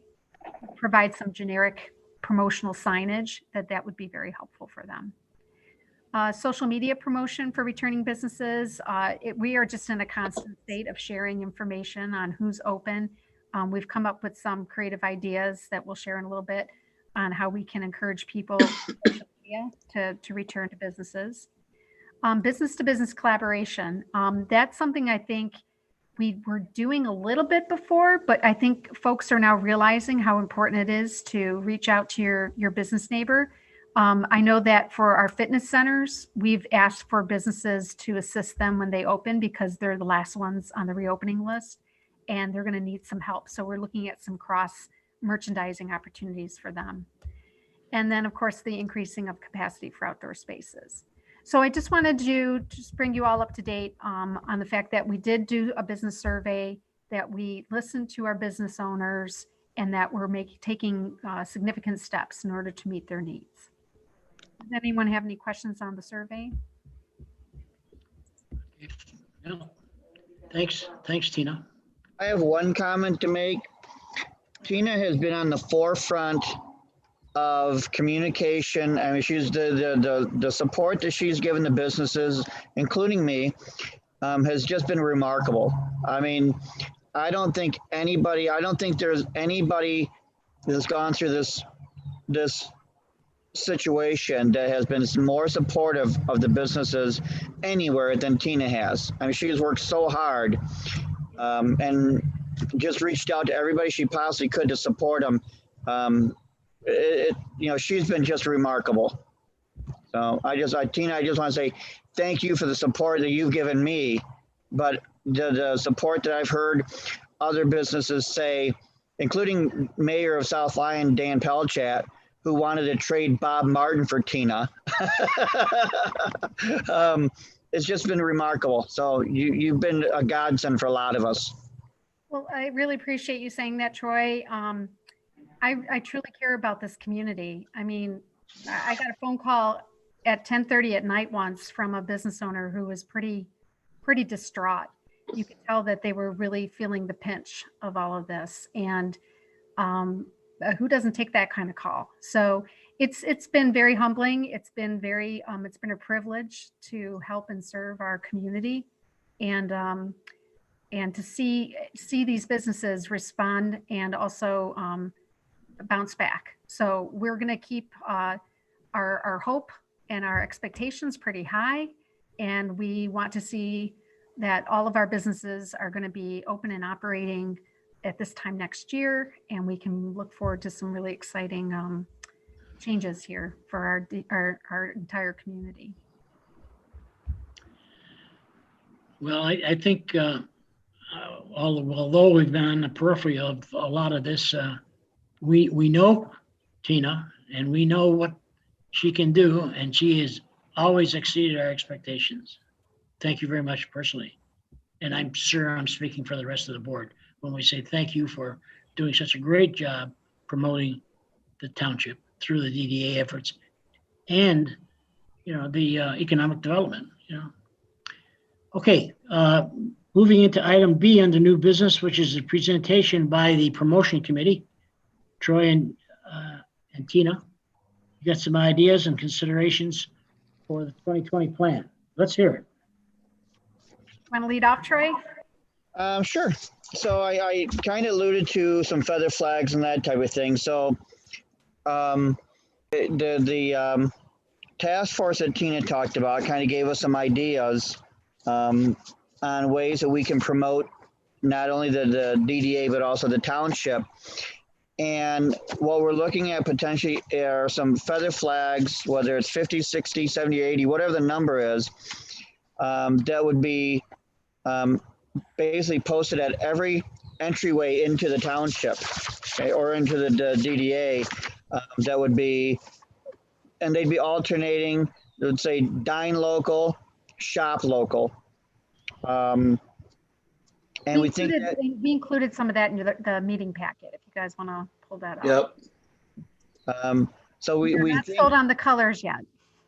provide some generic promotional signage, that would be very helpful for them. Social media promotion for returning businesses. We are just in a constant state of sharing information on who's open. We've come up with some creative ideas that we'll share in a little bit on how we can encourage people to return to businesses. Business to business collaboration. That's something I think we were doing a little bit before, but I think folks are now realizing how important it is to reach out to your business neighbor. I know that for our fitness centers, we've asked for businesses to assist them when they open because they're the last ones on the reopening list and they're going to need some help. So we're looking at some cross merchandising opportunities for them. And then of course, the increasing of capacity for outdoor spaces. So I just wanted to just bring you all up to date on the fact that we did do a business survey, that we listened to our business owners, and that we're taking significant steps in order to meet their needs. Does anyone have any questions on the survey? No. Thanks, Tina. I have one comment to make. Tina has been on the forefront of communication. I mean, she's the support that she's given the businesses, including me, has just been remarkable. I mean, I don't think there's anybody that's gone through this situation that has been more supportive of the businesses anywhere than Tina has. I mean, she has worked so hard and just reached out to everybody she possibly could to support them. She's been just remarkable. So Tina, I just want to say thank you for the support that you've given me, but the support that I've heard other businesses say, including Mayor of South Lyon, Dan Pellet, who wanted to trade Bob Martin for Tina. It's just been remarkable. So you've been a godsend for a lot of us. Well, I really appreciate you saying that, Troy. I truly care about this community. I mean, I got a phone call at 10:30 at night once from a business owner who was pretty distraught. You could tell that they were really feeling the pinch of all of this. And who doesn't take that kind of call? So it's been very humbling. It's been it's been a privilege to help and serve our community, and to see these businesses respond and also bounce back. So we're going to keep our hope and our expectations pretty high, and we want to see that all of our businesses are going to be open and operating at this time next year, and we can look forward to some really exciting changes here for our entire community. although we've been on the periphery of a lot of this, we know Tina and we know what she can do, and she has always exceeded our expectations. Thank you very much personally. And I'm sure I'm speaking for the rest of the board when we say thank you for doing such a great job promoting the township through the DDA efforts and, the economic development, Okay, moving into item B under new business, which is a presentation by the promotion committee. Troy and Tina, you got some ideas and considerations for the 2020 plan. Let's hear it. Want to lead off, Troy? Sure. So I kind of alluded to some feather flags and that type of thing. So the task force that Tina talked about kind of gave us some ideas on ways that we can promote not only the DDA, but also the township. And what we're looking at potentially are some feather flags, whether it's 50, 60, 70, 80, whatever the number is, that would be basically posted at every entryway into the township, okay, or into the DDA. That would be, and they'd be alternating. They would say dine local, shop local. And we think that we included some of that in the meeting packet, if you guys want to pull that up. Yep. So we're not sold on the colors yet.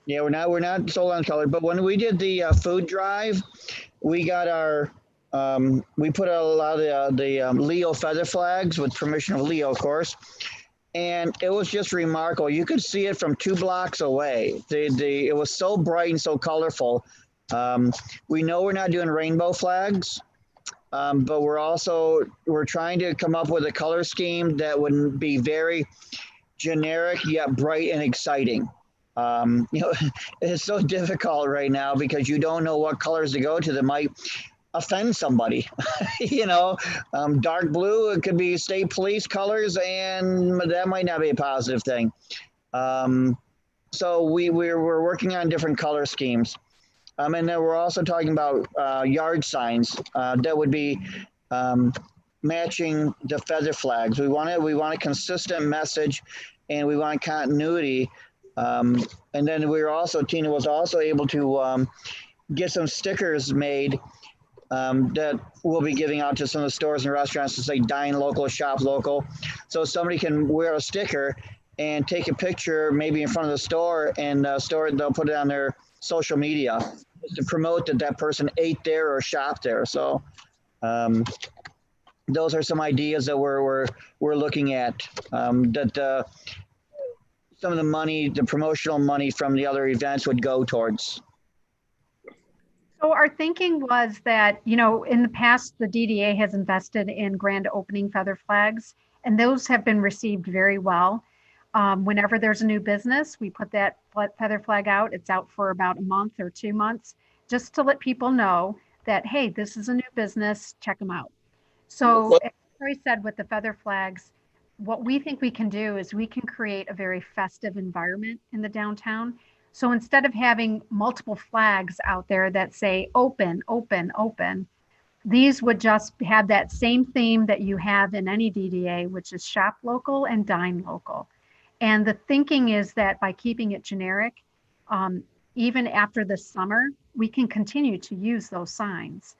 Yeah, we're not sold on color, but when we did the food drive, we got our we put a lot of the Leo feather flags with permission of Leo, of course, and it was just remarkable. You could see it from 2 blocks away. It was so bright and so colorful. We know we're not doing rainbow flags. But we're trying to come up with a color scheme that would be very generic yet bright and exciting. It's so difficult right now because you don't know what colors to go to that might offend somebody. Dark blue, it could be state police colors, and that might not be a positive thing. So we're working on different color schemes. And then we're also talking about yard signs that would be matching the feather flags. We want a consistent message, and we want continuity. And then Tina was also able to get some stickers made that we'll be giving out to some of the stores and restaurants to say dine local, shop local. So somebody can wear a sticker and take a picture maybe in front of the store, and they'll put it on their social media to promote that person ate there or shopped there. So those are some ideas that we're looking at, that some of the money, the promotional money from the other events would go towards. So our thinking was that, in the past, the DDA has invested in grand opening feather flags, and those have been received very well. Whenever there's a new business, we put that feather flag out. It's out for about a month or 2 months, just to let people know that, hey, this is a new business, check them out. So as Troy said, with the feather flags, what we think we can do is we can create a very festive environment in the downtown. So instead of having multiple flags out there that say open, open, open, these would just have that same theme that you have in any DDA, which is shop local and dine local. And the thinking is that by keeping it generic, even after the summer, we can continue to use those signs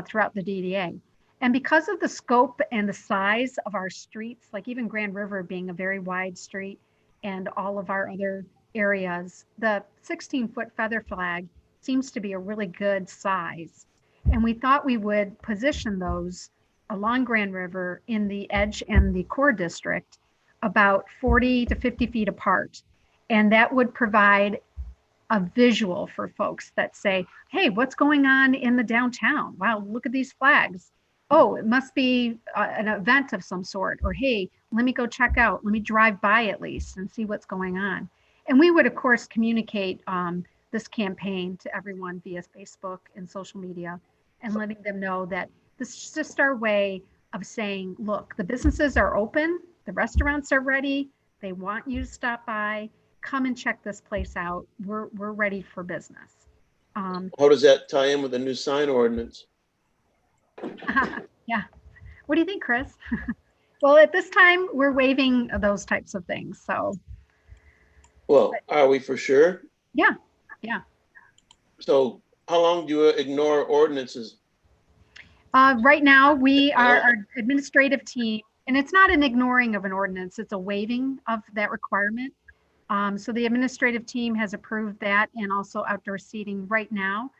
throughout the DDA. And because of the scope and the size of our streets, like even Grand River being a very wide street and all of our other areas, the 16-foot feather flag seems to be a really good size. And we thought we would position those along Grand River in the edge and the core district about 40 to 50 feet apart. And that would provide a visual for folks that say, hey, what's going on in the downtown? Wow, look at these flags. Oh, it must be an event of some sort. Or, hey, let me go check out. Let me drive by at least and see what's going on. And we would, of course, communicate this campaign to everyone via Facebook and social media and letting them know that this is just our way of saying, look, the businesses are open. The restaurants are ready. They want you to stop by. Come and check this place out. We're ready for business. How does that tie in with the new sign ordinance? What do you think, Chris? Well, at this time, we're waiving those types of things. So, Well, are we for sure? yeah. So how long do you ignore ordinances? Right now, our administrative team, and it's not an ignoring of an ordinance, it's a waiving of that requirement. So the administrative team has approved that and also outdoor seating right now,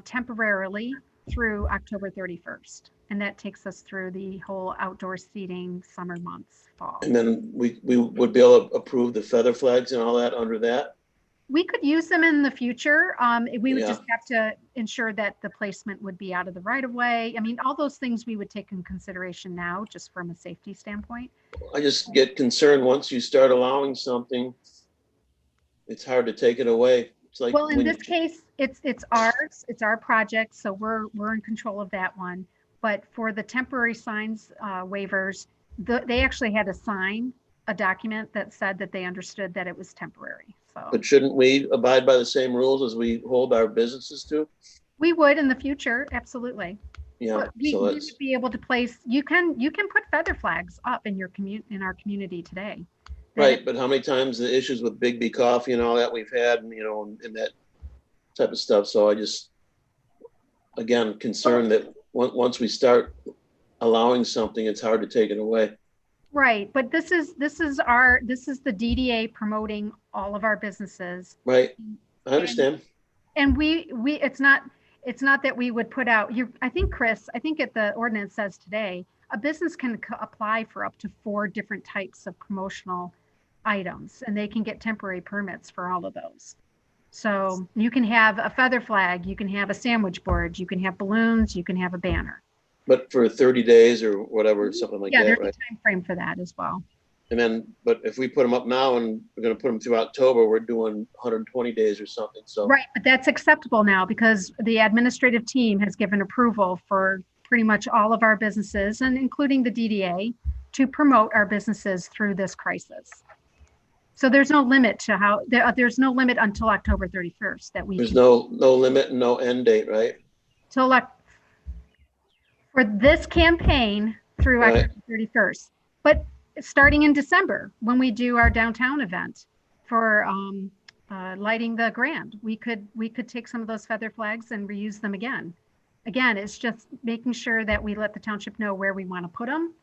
temporarily through October 31st. And that takes us through the whole outdoor seating summer months, fall. And then we would be able to approve the feather flags and all that under that? We could use them in the future. We would Yeah. just have to ensure that the placement would be out of the right of way. I mean, all those things we would take in consideration now, just from a safety standpoint. I just get concerned once you start allowing something, it's hard to take it away. It's like, Well, in when this case, it's ours, it's our project, so we're in control of that one. But for the temporary signs waivers, they actually had to sign a document that said that they understood that it was temporary. So but shouldn't we abide by the same rules as we hold our businesses to? we would in the future, absolutely. Yeah, But we so would that's, be able to place. You can put feather flags up in in our community today. right, but how many times the issues with Big B Coffee and all that we've had, and, you know, and that type of stuff. So I just, again, concerned that once we start allowing something, it's hard to take it away. Right, but this is the DDA promoting all of our businesses. Right, I understand. And it's not that we would put out, I think, Chris, the ordinance says today, a business can apply for up to 4 different types of promotional items, and they can get temporary permits for all of those. So you can have a feather flag, you can have a sandwich board, you can have balloons, you can have a banner. But for 30 days or whatever, something like Yeah, that, there's right? a time frame for that as well. And then, but if we put them up now and we're gonna put them through October, we're doing 120 days or something, so. Right, but that's acceptable now because the administrative team has given approval for pretty much all of our businesses, and including the DDA, to promote our businesses through this crisis. So there's no limit to there's no limit until October 31st that we. There's no limit and no end date, right? For this campaign through Right. October 31st. But starting in December, when we do our downtown event for lighting the Grand, we could take some of those feather flags and reuse them again. Again, it's just making sure that we let the township know where we want to put them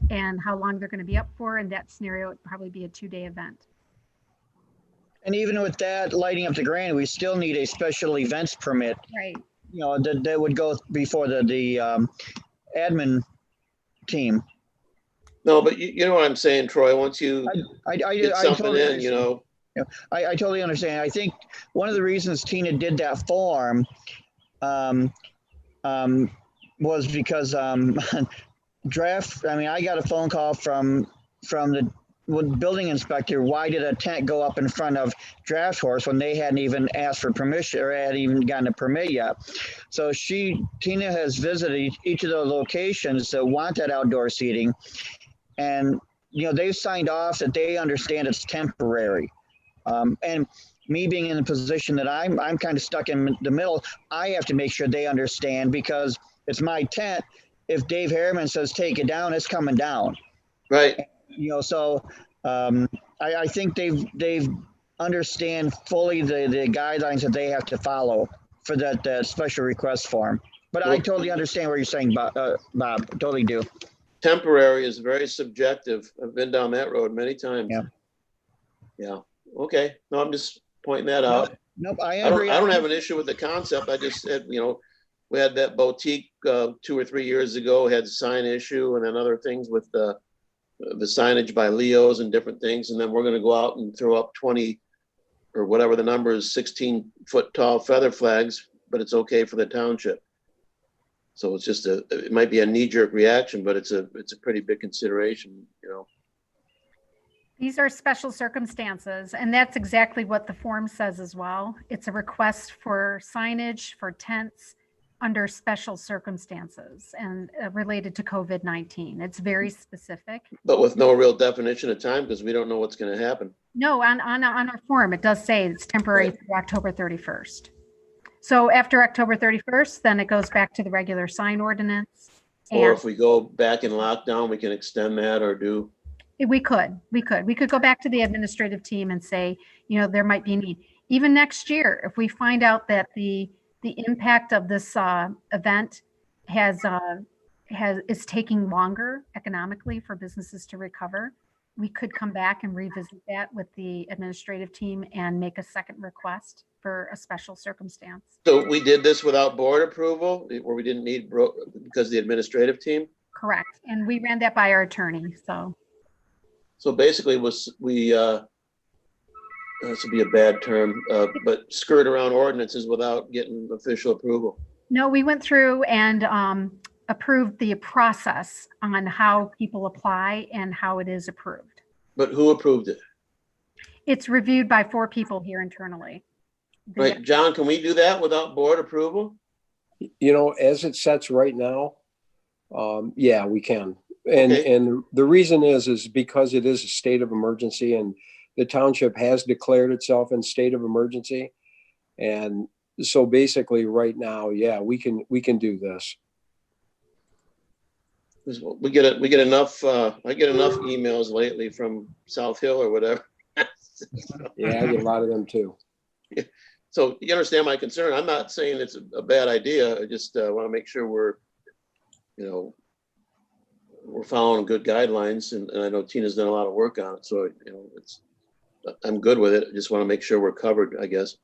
and how long they're going to be up for. In that scenario, it'd probably be a 2-day event. And even with that lighting up the Grand, we still need a special events permit. Right. You know, that would go before the admin team. No, but you know what I'm saying, Troy, once you I get something totally in, you know, I totally understand. I think one of the reasons Tina did that form was because draft. I mean, I got a phone call from the building inspector. Why did a tent go up in front of Draft Horse when they hadn't even asked for permission or hadn't even gotten a permit yet? So Tina has visited each of the locations that want that outdoor seating, and you know they've signed off that they understand it's temporary. And me being in the position that I'm kind of stuck in the middle. I have to make sure they understand because it's my tent. If Dave Harriman says take it down, it's coming down. right? You know, so I think they've understand fully the guidelines that they have to follow for that special request form. But I totally understand what you're saying, Bob. Totally do. Temporary is very subjective. I've been down that road many times. Yeah. Yeah. Okay. No, I'm just pointing that out. Nope, I I agree. don't have an issue with the concept. I just said, you know, we had that boutique 2 or 3 years ago, had sign issue and then other things with the signage by Leo's and different things. And then we're going to go out and throw up 20 or whatever the number is, 16-foot tall feather flags, but it's okay for the township. So it's just it might be a knee-jerk reaction, but it's a pretty big consideration, you know. These are special circumstances, and that's exactly what the form says as well. It's a request for signage for tents under special circumstances and related to COVID-19. It's very specific. But with no real definition of time because we don't know what's going to happen. No, on our form, it does say it's temporary through October 31st. So after October 31st, then it goes back to the regular sign ordinance. Or And if we go back in lockdown, we can extend that or do, we could go back to the administrative team and say, there might be a need. Even next year, if we find out that the impact of this event is taking longer economically for businesses to recover, we could come back and revisit that with the administrative team and make a second request for a special circumstance. so we did this without board approval, where we didn't need, because the administrative team? Correct. And we ran that by our attorney, so. So basically this would be a bad term, but skirt around ordinances without getting official approval. No, we went through and approved the process on how people apply and how it is approved. But who approved it? It's reviewed by 4 people here internally. Right, John, can we do that without board approval? As it sets right now, yeah, we can. And the reason is because it is a state of emergency and the township has declared itself in state of emergency. And so basically right now, yeah, we can do this. We get enough, I get enough emails lately from South Hill or whatever. Yeah, I get a lot of them too. So you understand my concern. I'm not saying it's a bad idea. I just want to make sure we're following good guidelines, and I know Tina's done a lot of work on it. So I'm good with it. I just want to make sure we're covered, I guess.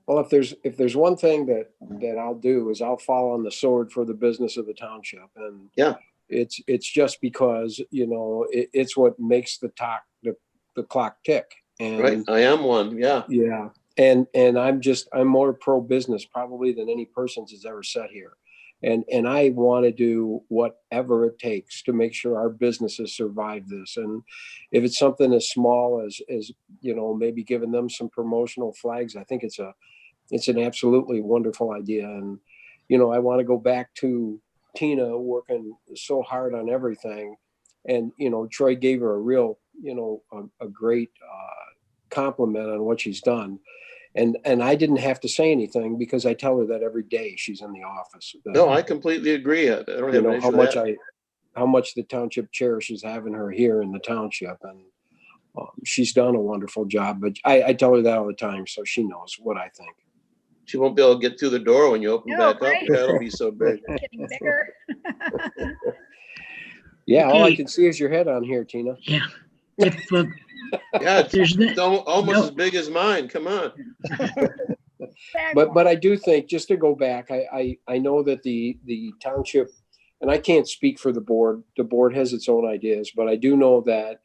Well, if there's one thing that I'll do is I'll fall on the sword for the business of the township, and yeah, it's just because it's what makes the clock tick. And right, I am one. Yeah, yeah, and I'm more pro business probably than any person has ever sat here, and I want to do whatever it takes to make sure our businesses survive this. And if it's something as small as maybe giving them some promotional flags, I think it's an absolutely wonderful idea. And I want to go back to Tina working so hard on everything, and Troy gave her a real a great compliment on what she's done. And I didn't have to say anything because I tell her that every day she's in the office. No, I completely agree. I don't have an issue with that. How much the township cherishes having her here in the township, and she's done a wonderful job. But I tell her that all the time, so she knows what I think. She won't be able to get through the door when you open back right. up. That'll be so big. Getting bigger. Yeah, Okay. all I can see is your head on here, Tina. Yeah. If, Yeah, there's it's almost as big as mine. Come on. But I do think, just to go back, I know that the township, and I can't speak for the board has its own ideas, but I do know that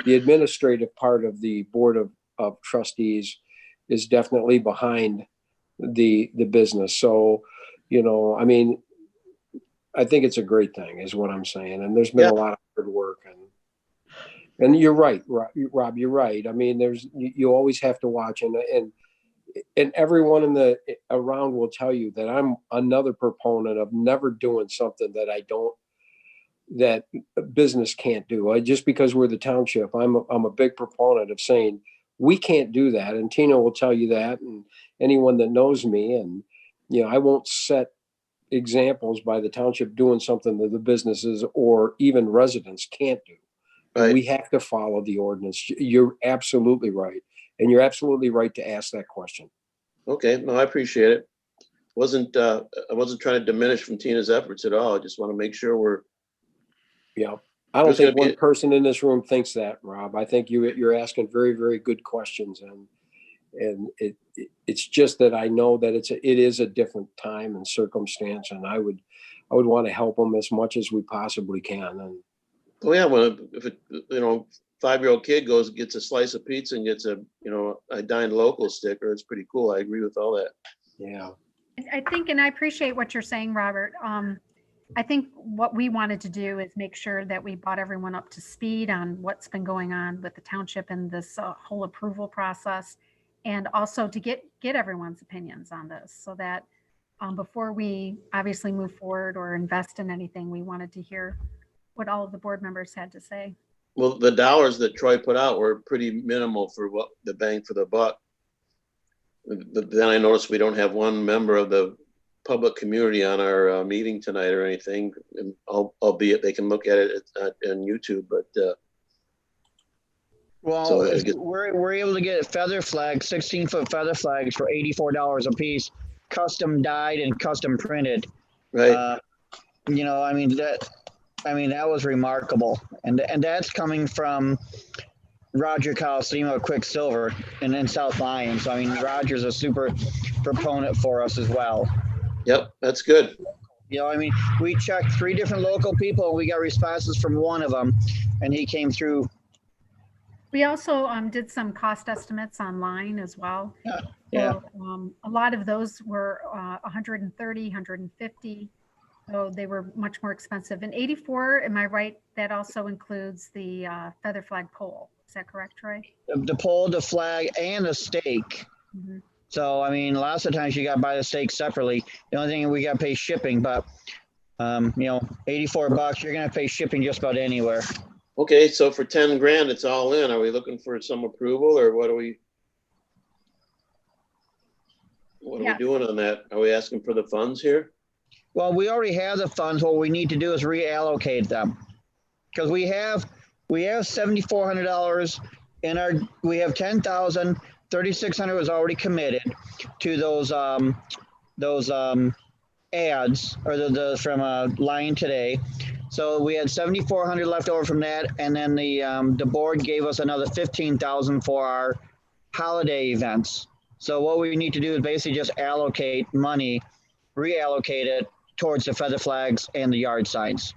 the administrative part of the board of trustees is definitely behind the business. So, I think it's a great thing is what I'm saying. And there's been a lot of hard work, and you're right, Rob, you're right. I mean, you always have to watch, and everyone around will tell you that I'm another proponent of never doing something that business can't do. Just because we're the township, I'm a big proponent of saying we can't do that. And Tina will tell you that, and anyone that knows me, and I won't set examples by the township doing something that the businesses or even residents can't do. Right. We have to follow the ordinance. You're absolutely right. And you're absolutely right to ask that question. Okay, no, I appreciate it. I wasn't trying to diminish from Tina's efforts at all. I just want to make sure we're. Yeah, I don't think one person in this room thinks that, Rob. I think you're asking very, very good questions, and it's just that I know that it is a different time and circumstance, and I would want to help them as much as we possibly can. And oh yeah, well, if it 5-year-old kid gets a slice of pizza and gets a Dine Local sticker, it's pretty cool. I agree with all that. Yeah, I think, and I appreciate what you're saying, Robert. I think what we wanted to do is make sure that we brought everyone up to speed on what's been going on with the township and this whole approval process, and also to get everyone's opinions on this, so that before we obviously move forward or invest in anything, we wanted to hear what all of the board members had to say. Well, the dollars that Troy put out were pretty minimal for what the bang for the buck. Then I noticed we don't have one member of the public community on our meeting tonight or anything, and albeit they can look at it on YouTube, but Well, So I guess- we're able to get feather flags, 16-foot feather flags for $84 a piece, custom dyed and custom printed. right, You know, I mean that was remarkable, and that's coming from Roger Colosimo Quicksilver and in South Lyon. So I mean, Roger's a super proponent for us as well. yep, that's good. You know, I mean, we checked 3 different local people, and we got responses from one of them, and he came through. We also did some cost estimates online as well. Yeah. So, a lot of those were 130, 150. So they were much more expensive. And 84, am I right? That also includes the feather flag pole. Is that correct, Troy? The pole, the flag, and the stake. Mhm. So I mean, lots of times you got to buy the stake separately. The only thing we got to pay shipping, but you know, $84, you're gonna pay shipping just about anywhere. Okay, so for 10 grand, it's all in. Are we looking for some approval, or what are we doing on that? Are we asking for the funds here? Well, we already have the funds. What we need to do is reallocate them, because we have $7,400 in our. We have 10,000. 3,600 was already committed to those ads, or the from Line Today. So we had 7,400 left over from that, and then the board gave us another 15,000 for our holiday events. So what we need to do is basically just allocate money, reallocate it towards the feather flags and the yard signs.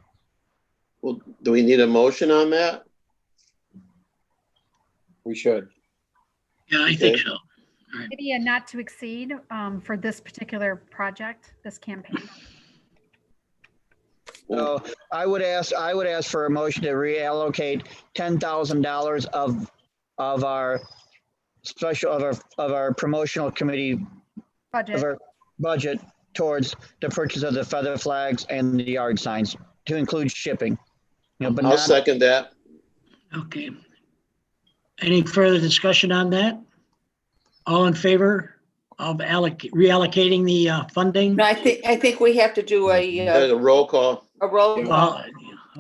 Well, do we need a motion on that? We should. Yeah, I think Okay. so. Maybe a not to exceed for this particular project, this campaign. So I would ask for a motion to reallocate $10,000 of our special of our promotional committee Budget. of our budget towards the purchase of the feather flags and the yard signs, to include shipping. You know, but I'll not, second that. Okay. Any further discussion on that? All in favor of reallocating the funding? No, I think we have to do A roll call. a roll call. Well,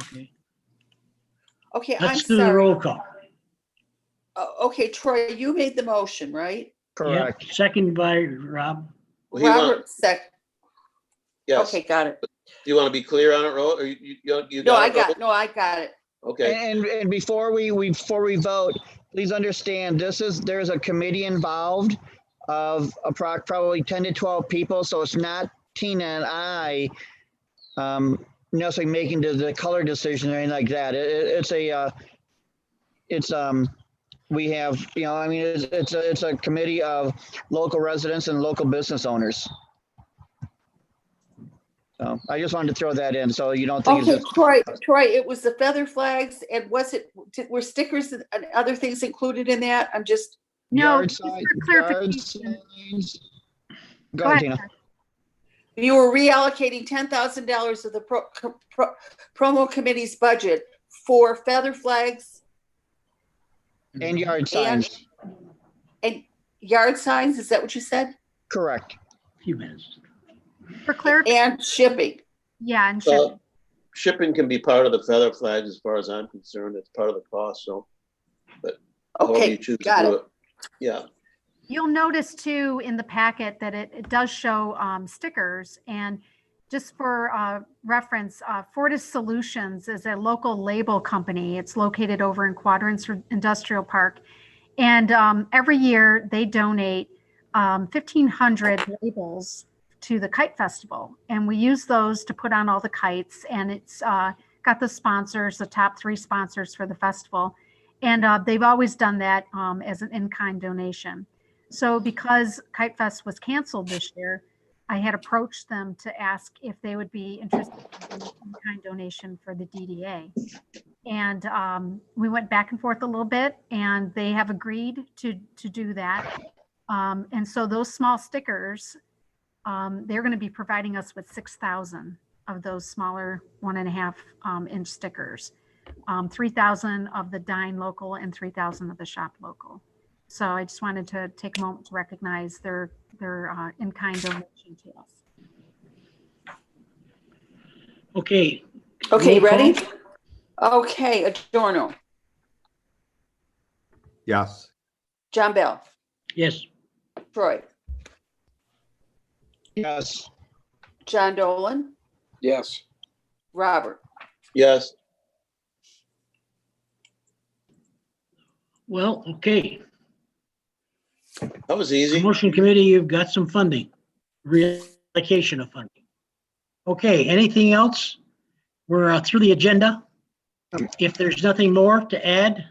okay, Okay, I'm let's do the sorry. roll call. Okay, Troy, you made the motion, right? correct. Yep, second by Rob. Well, he want- Robert Yes. Okay, got it. You want to be clear on it, Ro? Or you No, got I it, Ro? I got it. Okay, And before we vote, please understand, there's a committee involved of probably 10 to 12 people, so it's not Tina and I necessarily making the color decision or anything like that. We have, you know, I mean, it's a committee of local residents and local business owners. So I just wanted to throw that in, so you don't think it's Okay, just. Troy, it was the feather flags, and were stickers and other things included in that? I'm just, No, Yard just for sign- clarification. signs. Go Go ahead, ahead. Tina. you were reallocating $10,000 of the promo committee's budget for feather flags And yard signs, and yard signs, is that what you said? correct. Few minutes. For clarification, And shipping. yeah, and so shipping can be part of the feather flags as far as I'm concerned. It's part of the cost, so. However you Okay, choose to got do it. Yeah, you'll notice too in the packet that it does show stickers. And just for reference, Fortis Solutions is a local label company. It's located over in Quadrants Industrial Park. And every year they donate 1,500 labels to the Kite Festival. And we use those to put on all the kites. And it's got the sponsors, the top 3 sponsors for the festival. And they've always done that as an in-kind donation. So because Kite Fest was canceled this year, I had approached them to ask if they would be interested in an in-kind donation for the DDA. And we went back and forth a little bit, and they have agreed to do that. And so those small stickers, they're going to be providing us with 6,000 of those smaller 1.5 inch stickers. 3,000 of the Dine local and 3,000 of the Shop local. So I just wanted to take a moment to recognize their in-kind donation to us. Okay. Okay, roll call. ready? Okay, Adorno, Yes. John Bell, Yes. Troy, Yes. John Dolan, Yes. Robert. Yes. Well, okay. That was easy. Promotion committee, you've got some funding, reallocation of funding. Okay, anything else? We're through the agenda. If there's nothing more to add,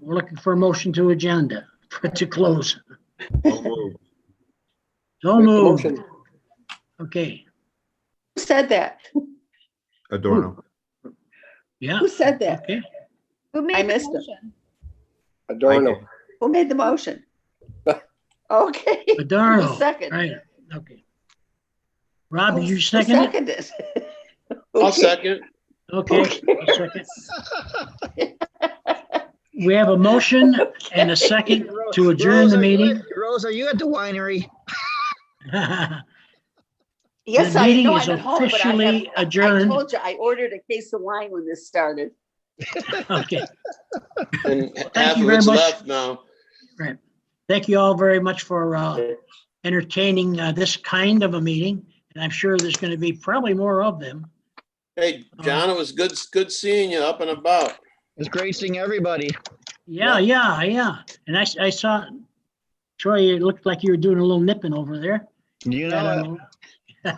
we're looking for a motion to agenda to close. So moved. So Make the moved. motion. Okay, Who said that? Adorno. yeah, Who said that? okay. Who I made the missed it. motion? Adorno. Who made the motion? Okay. Adorno, Who seconded? right, okay. Rob, did you Who second it? seconded? I'll Okay. second. Okay, I'll second. We have a motion and a second to adjourn the meeting. Rose, are you at the winery? Yes, The I meeting know is I'm at home, but officially I adjourned. told you, I ordered a case of wine when this started. Okay, And Thank half you of very it's much. left now. right. Thank you all very much for entertaining this kind of a meeting. And I'm sure there's going to be probably more of them. Hey, John, it was good seeing you up and about. It's great seeing everybody. Yeah. And I saw, Troy, it looked like you were doing a little nipping over there. You know it.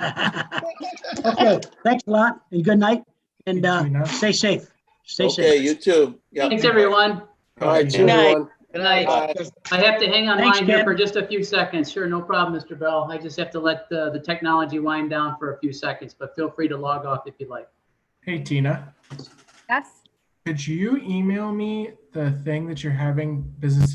Okay, thanks a lot and good night and Thank you, stay safe. Stay Okay, safe. you too. Yeah. Thanks, everyone. All right, see Good night. everyone. Good night. Bye. I have to hang on Thanks, line here Ken. for just a few seconds. Sure, no problem, Mr. Bell. I just have to let the technology wind down for a few seconds, but feel free to log off if you'd like. Hey, Tina, Yes. could you email me the thing that you're having business